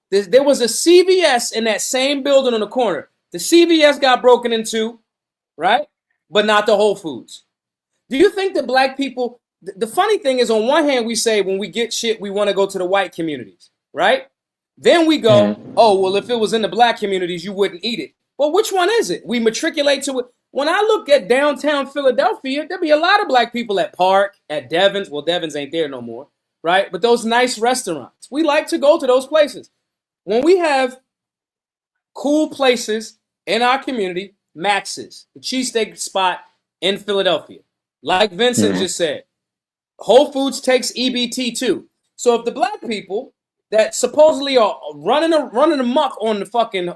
There was a CVS in that same building on the corner. The CVS got broken into, right? But not the Whole Foods. Do you think that black people, the funny thing is, on one hand, we say when we get shit, we want to go to the white communities, right? Then we go, oh, well, if it was in the black communities, you wouldn't eat it. Well, which one is it? We matriculate to it. When I look at downtown Philadelphia, there'd be a lot of black people at Park, at Devon's. Well, Devon's ain't there no more, right? But those nice restaurants, we like to go to those places. When we have cool places in our community, Max's, the cheesesteak spot in Philadelphia. Like Vincent just said, Whole Foods takes EBT too. So if the black people that supposedly are running amok on the fucking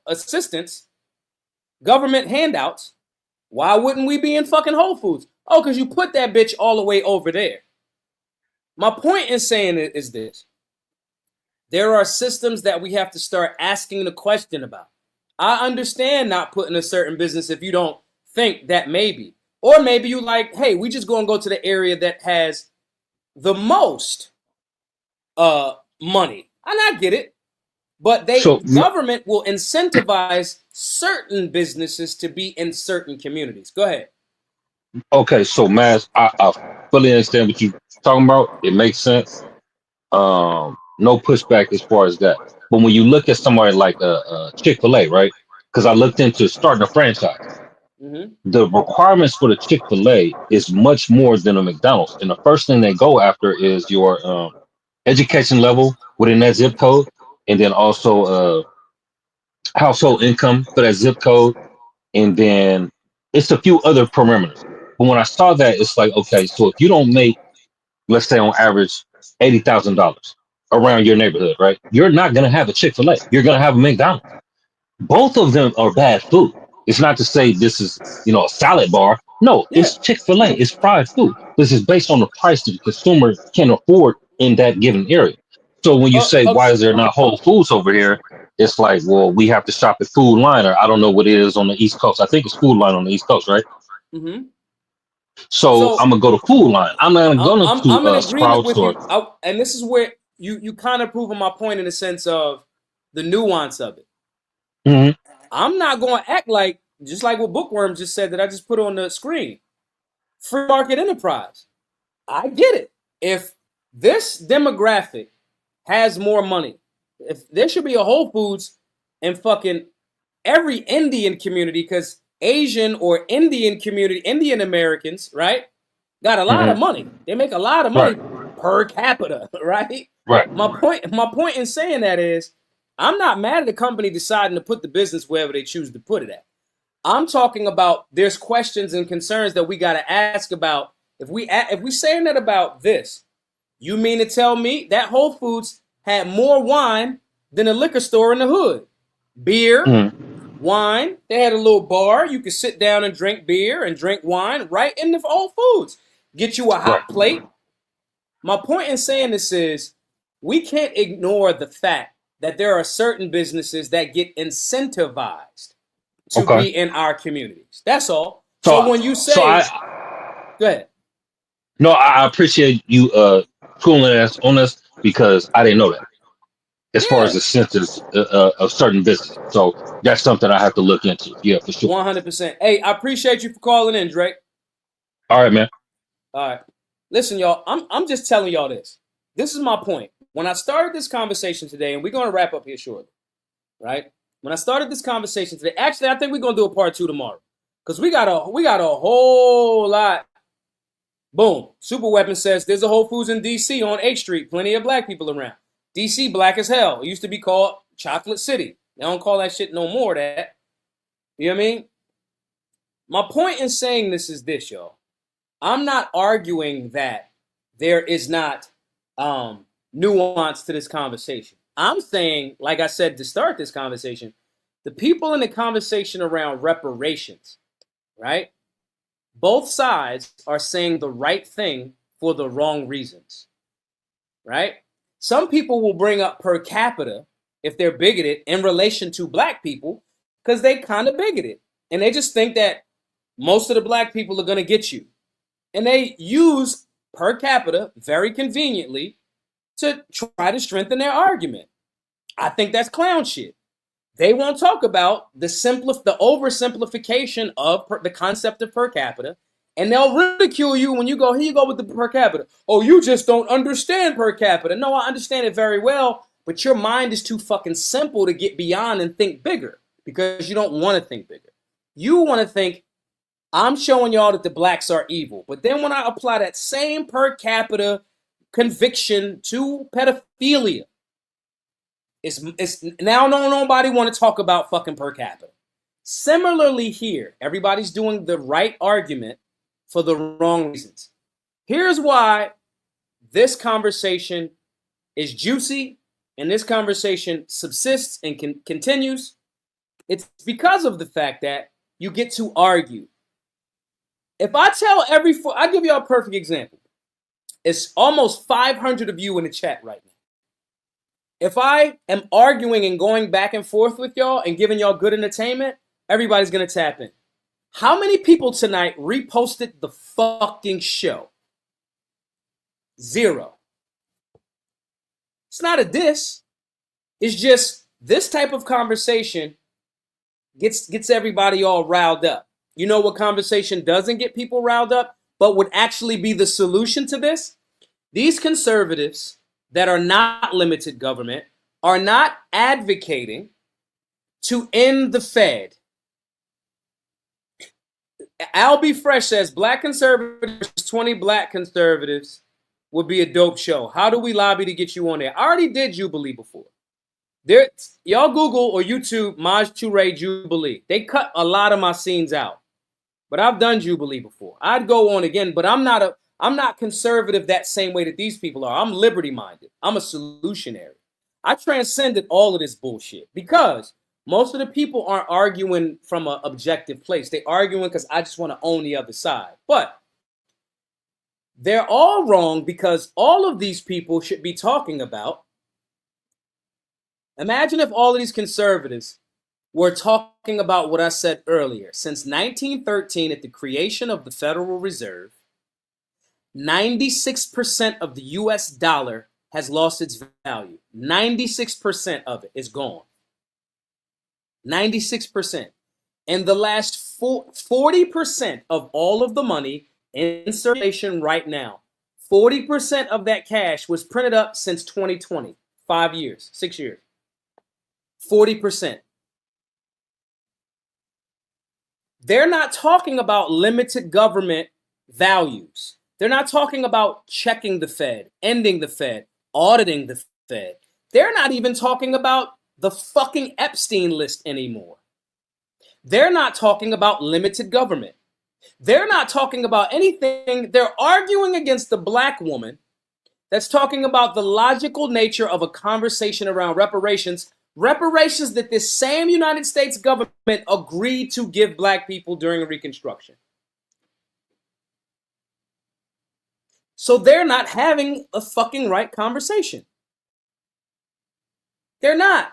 assistance, government handouts, why wouldn't we be in fucking Whole Foods? Oh, because you put that bitch all the way over there. My point in saying it is this. There are systems that we have to start asking the question about. I understand not putting a certain business if you don't think that maybe. Or maybe you like, hey, we just gonna go to the area that has the most money. And I get it. But government will incentivize certain businesses to be in certain communities. Go ahead. Okay, so Maz, I fully understand what you're talking about. It makes sense. No pushback as far as that. But when you look at somebody like Chick-fil-A, right? Because I looked into starting a franchise. The requirements for the Chick-fil-A is much more than a McDonald's. And the first thing they go after is your education level within that zip code. And then also household income for that zip code. And then it's a few other parameters. But when I saw that, it's like, okay, so if you don't make, let's say on average, $80,000 around your neighborhood, right? You're not going to have a Chick-fil-A. You're going to have a McDonald's. Both of them are bad food. It's not to say this is, a salad bar. No, it's Chick-fil-A. It's fried food. This is based on the price that the consumer can afford in that given area. So when you say, why is there not Whole Foods over here? It's like, well, we have to shop at Food Line, or I don't know what it is on the East Coast. I think it's Food Line on the East Coast, right? So I'm gonna go to Food Line. I'm not gonna go to Sprouts or. And this is where you kind of proving my point in the sense of the nuance of it. I'm not going to act like, just like what Bookworm just said that I just put on the screen, free market enterprise. I get it. If this demographic has more money, if there should be a Whole Foods in fucking every Indian community, because Asian or Indian community, Indian Americans, right, got a lot of money. They make a lot of money per capita, right? Right. My point in saying that is, I'm not mad at the company deciding to put the business wherever they choose to put it at. I'm talking about there's questions and concerns that we got to ask about. If we saying that about this, you mean to tell me that Whole Foods had more wine than a liquor store in the hood? Beer, wine. They had a little bar. You could sit down and drink beer and drink wine right in the Whole Foods. Get you a hot plate. My point in saying this is we can't ignore the fact that there are certain businesses that get incentivized to be in our communities. That's all. So when you say, go ahead. No, I appreciate you cooling us on us because I didn't know that. As far as the incentives of certain businesses, so that's something I have to look into. Yeah, for sure. 100%. Hey, I appreciate you for calling in, Drake. All right, man. All right. Listen, y'all. I'm just telling y'all this. This is my point. When I started this conversation today, and we're going to wrap up here shortly, right? When I started this conversation today, actually, I think we're going to do a part 2 tomorrow because we got a whole lot. Boom. Super Weapon says there's a Whole Foods in D.C. on 8th Street. Plenty of black people around. D.C. black as hell. It used to be called Chocolate City. They don't call that shit no more. That. You know what I mean? My point in saying this is this, y'all. I'm not arguing that there is not nuance to this conversation. I'm saying, like I said to start this conversation, the people in the conversation around reparations, right? Both sides are saying the right thing for the wrong reasons, right? Some people will bring up per capita if they're bigoted in relation to black people because they kind of bigoted. And they just think that most of the black people are going to get you. And they use per capita very conveniently to try to strengthen their argument. I think that's clown shit. They won't talk about the oversimplification of the concept of per capita, and they'll ridicule you when you go, here you go with the per capita. Oh, you just don't understand per capita. No, I understand it very well, but your mind is too fucking simple to get beyond and think bigger because you don't want to think bigger. You want to think, I'm showing y'all that the blacks are evil. But then when I apply that same per capita conviction to pedophilia, It's now nobody want to talk about fucking per capita. Similarly here, everybody's doing the right argument for the wrong reasons. Here's why this conversation is juicy and this conversation subsists and continues. It's because of the fact that you get to argue. If I tell I'll give you a perfect example. It's almost 500 of you in the chat right now. If I am arguing and going back and forth with y'all and giving y'all good entertainment, everybody's going to tap in. How many people tonight reposted the fucking show? 0. It's not a diss. It's just this type of conversation gets everybody all riled up. You know what conversation doesn't get people riled up, but would actually be the solution to this? These conservatives that are not limited government are not advocating to end the Fed. Al B. Fresh says, black conservatives, 20 black conservatives would be a dope show. How do we lobby to get you on there? I already did Jubilee before. Y'all Google or YouTube Maj Toure Jubilee. They cut a lot of my scenes out. But I've done Jubilee before. I'd go on again, but I'm not conservative that same way that these people are. I'm liberty-minded. I'm a solutionary. I transcended all of this bullshit because most of the people aren't arguing from an objective place. They're arguing because I just want to own the other side. But they're all wrong because all of these people should be talking about. Imagine if all of these conservatives were talking about what I said earlier. Since 1913, at the creation of the Federal Reserve, 96% of the US dollar has lost its value. 96% of it is gone. 96%. And the last 40% of all of the money in circulation right now, 40% of that cash was printed up since 2020. 5 years, 6 years. 40%. They're not talking about limited government values. They're not talking about checking the Fed, ending the Fed, auditing the Fed. They're not even talking about the fucking Epstein list anymore. They're not talking about limited government. They're not talking about anything. They're arguing against the black woman that's talking about the logical nature of a conversation around reparations. Reparations that this same United States government agreed to give black people during Reconstruction. So they're not having a fucking right conversation. They're not.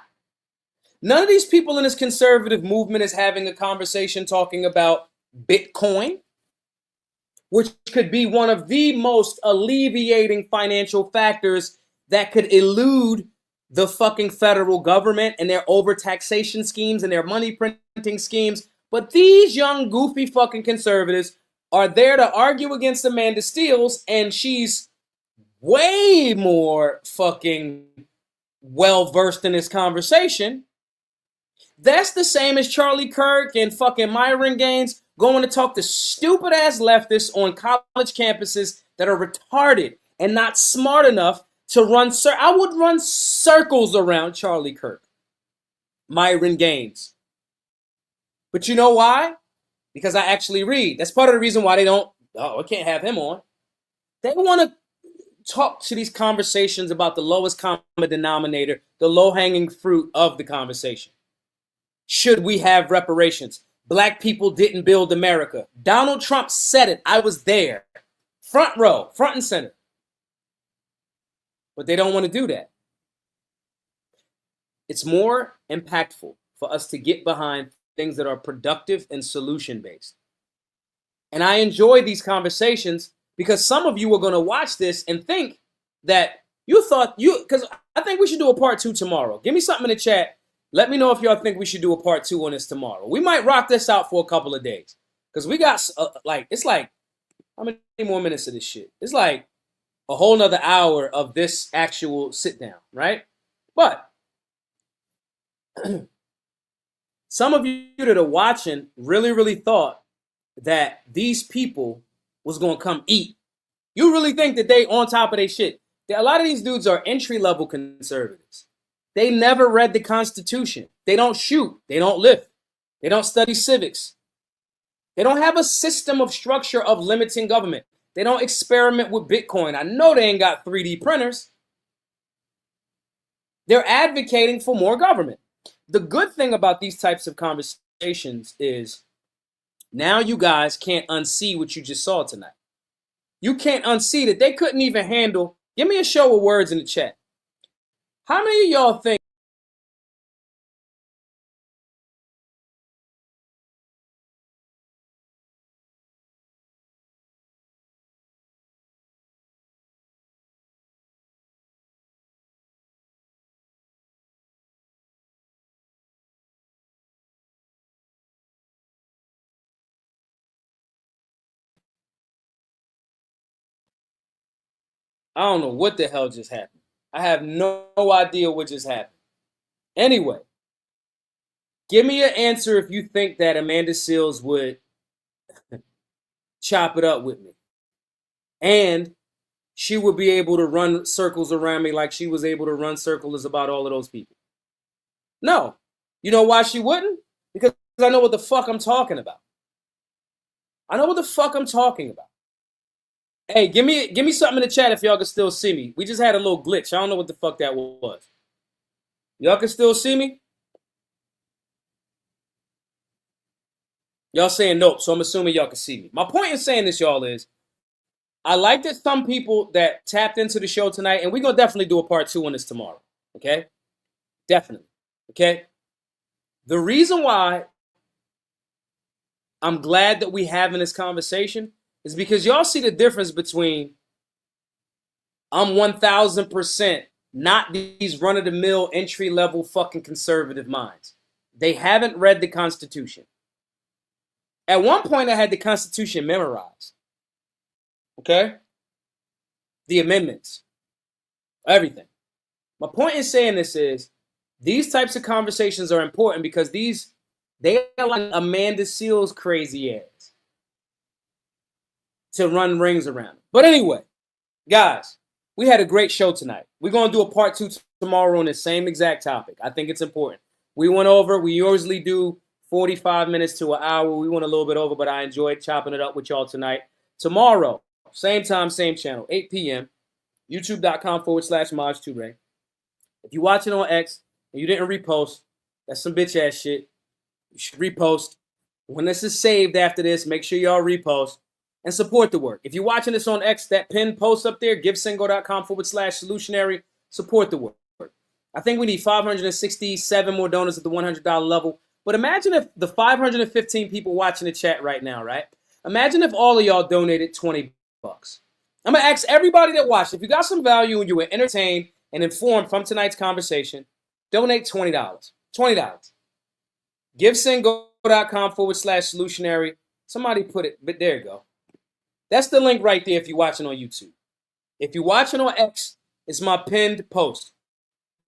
None of these people in this conservative movement is having a conversation talking about Bitcoin, which could be one of the most alleviating financial factors that could elude the fucking federal government and their overtaxation schemes and their money printing schemes. But these young, goofy fucking conservatives are there to argue against Amanda Seales, and she's way more fucking well-versed in this conversation. That's the same as Charlie Kirk and fucking Myron Gaines going to talk to stupid-ass leftists on college campuses that are retarded and not smart enough to run. I would run circles around Charlie Kirk, Myron Gaines. But you know why? Because I actually read. That's part of the reason why I can't have him on. They want to talk to these conversations about the lowest common denominator, the low-hanging fruit of the conversation. Should we have reparations? Black people didn't build America. Donald Trump said it. I was there. Front row, front and center. But they don't want to do that. It's more impactful for us to get behind things that are productive and solution-based. And I enjoy these conversations because some of you are going to watch this and think that because I think we should do a part 2 tomorrow. Give me something in the chat. Let me know if y'all think we should do a part 2 on this tomorrow. We might rock this out for a couple of days because we got it's like, how many more minutes of this shit? It's like a whole nother hour of this actual sit down, right? But some of you that are watching really, really thought that these people was going to come eat. You really think that they on top of their shit. A lot of these dudes are entry-level conservatives. They never read the Constitution. They don't shoot. They don't lift. They don't study civics. They don't have a system of structure of limiting government. They don't experiment with Bitcoin. I know they ain't got 3D printers. They're advocating for more government. The good thing about these types of conversations is now you guys can't unsee what you just saw tonight. You can't unsee that they couldn't even handle. Give me a show of words in the chat. How many of y'all think I don't know what the hell just happened. I have no idea what just happened. Anyway, give me an answer if you think that Amanda Seales would chop it up with me. And she would be able to run circles around me like she was able to run circles about all of those people. No. You know why she wouldn't? Because I know what the fuck I'm talking about. I know what the fuck I'm talking about. Hey, give me something in the chat if y'all can still see me. We just had a little glitch. I don't know what the fuck that was. Y'all can still see me? Y'all saying nope, so I'm assuming y'all can see me. My point in saying this, y'all, is I like that some people that tapped into the show tonight, and we're going to definitely do a part 2 on this tomorrow, okay? Definitely, okay? The reason why I'm glad that we having this conversation is because y'all see the difference between I'm 1,000% not these run-of-the-mill entry-level fucking conservative minds. They haven't read the Constitution. At one point, I had the Constitution memorized. Okay? The amendments. Everything. My point in saying this is these types of conversations are important because they are like Amanda Seales' crazy ass to run rings around. But anyway, guys, we had a great show tonight. We're going to do a part 2 tomorrow on the same exact topic. I think it's important. We usually do 45 minutes to an hour. We went a little bit over, but I enjoyed chopping it up with y'all tonight. Tomorrow, same time, same channel, 8 p.m., youtube.com/Maj2Ray. If you watch it on X and you didn't repost, that's some bitch ass shit. You should repost. When this is saved after this, make sure y'all repost and support the work. If you're watching this on X, that pinned post up there, givesingo.com/solutionary, support the work. I think we need 567 more donors at the $100 level. But imagine if the 515 people watching the chat right now, right? Imagine if all of y'all donated $20. I'm going to ask everybody that watched, if you got some value and you were entertained and informed from tonight's conversation, donate $20. $20. givesingo.com/solutionary. Somebody put it, but there you go. That's the link right there if you're watching on YouTube. If you're watching on X, it's my pinned post.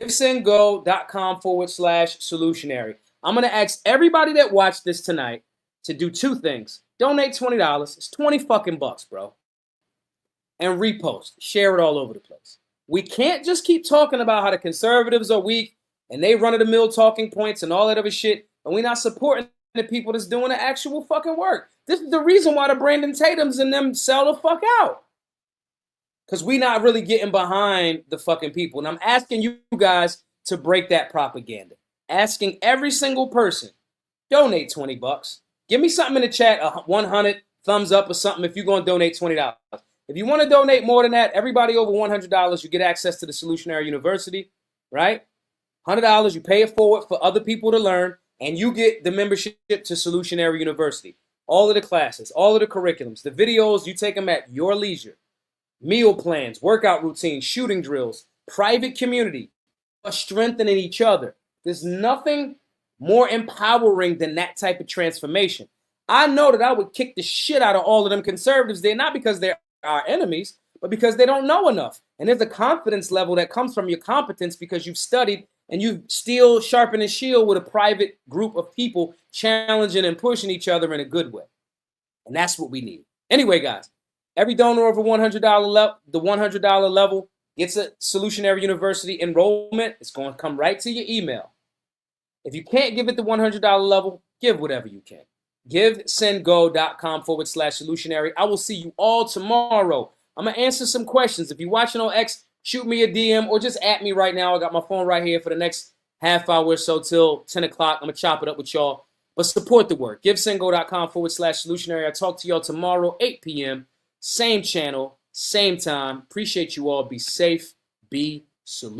givesingo.com/solutionary. I'm going to ask everybody that watched this tonight to do 2 things. Donate $20. It's 20 fucking bucks, bro. And repost. Share it all over the place. We can't just keep talking about how the conservatives are weak and they run-of-the-mill talking points and all that other shit, and we're not supporting the people that's doing the actual fucking work. This is the reason why the Brandon Tatums and them sell the fuck out. Because we're not really getting behind the fucking people. And I'm asking you guys to break that propaganda. Asking every single person, donate 20 bucks. Give me something in the chat, 100 thumbs up or something if you're going to donate $20. If you want to donate more than that, everybody over $100, you get access to the Solutionary University, right? $100, you pay it forward for other people to learn, and you get the membership to Solutionary University. All of the classes, all of the curriculums, the videos, you take them at your leisure. Meal plans, workout routines, shooting drills, private community, strengthening each other. There's nothing more empowering than that type of transformation. I know that I would kick the shit out of all of them conservatives there, not because they're our enemies, but because they don't know enough. And there's a confidence level that comes from your competence because you've studied and you still sharpen a shield with a private group of people challenging and pushing each other in a good way. And that's what we need. Anyway, guys, every donor over $100 level, the $100 level, gets a Solutionary University enrollment, it's going to come right to your email. If you can't give it the $100 level, give whatever you can. GiveSendGo.com/Solutionary. I will see you all tomorrow. I'm going to answer some questions. If you're watching on X, shoot me a DM or just at me right now. I got my phone right here for the next half hour or so till 10 o'clock. I'm going to chop it up with y'all. But support the work. GiveSendGo.com/Solutionary. I'll talk to y'all tomorrow, 8 p.m. Same channel, same time. Appreciate you all. Be safe. Be solutionary.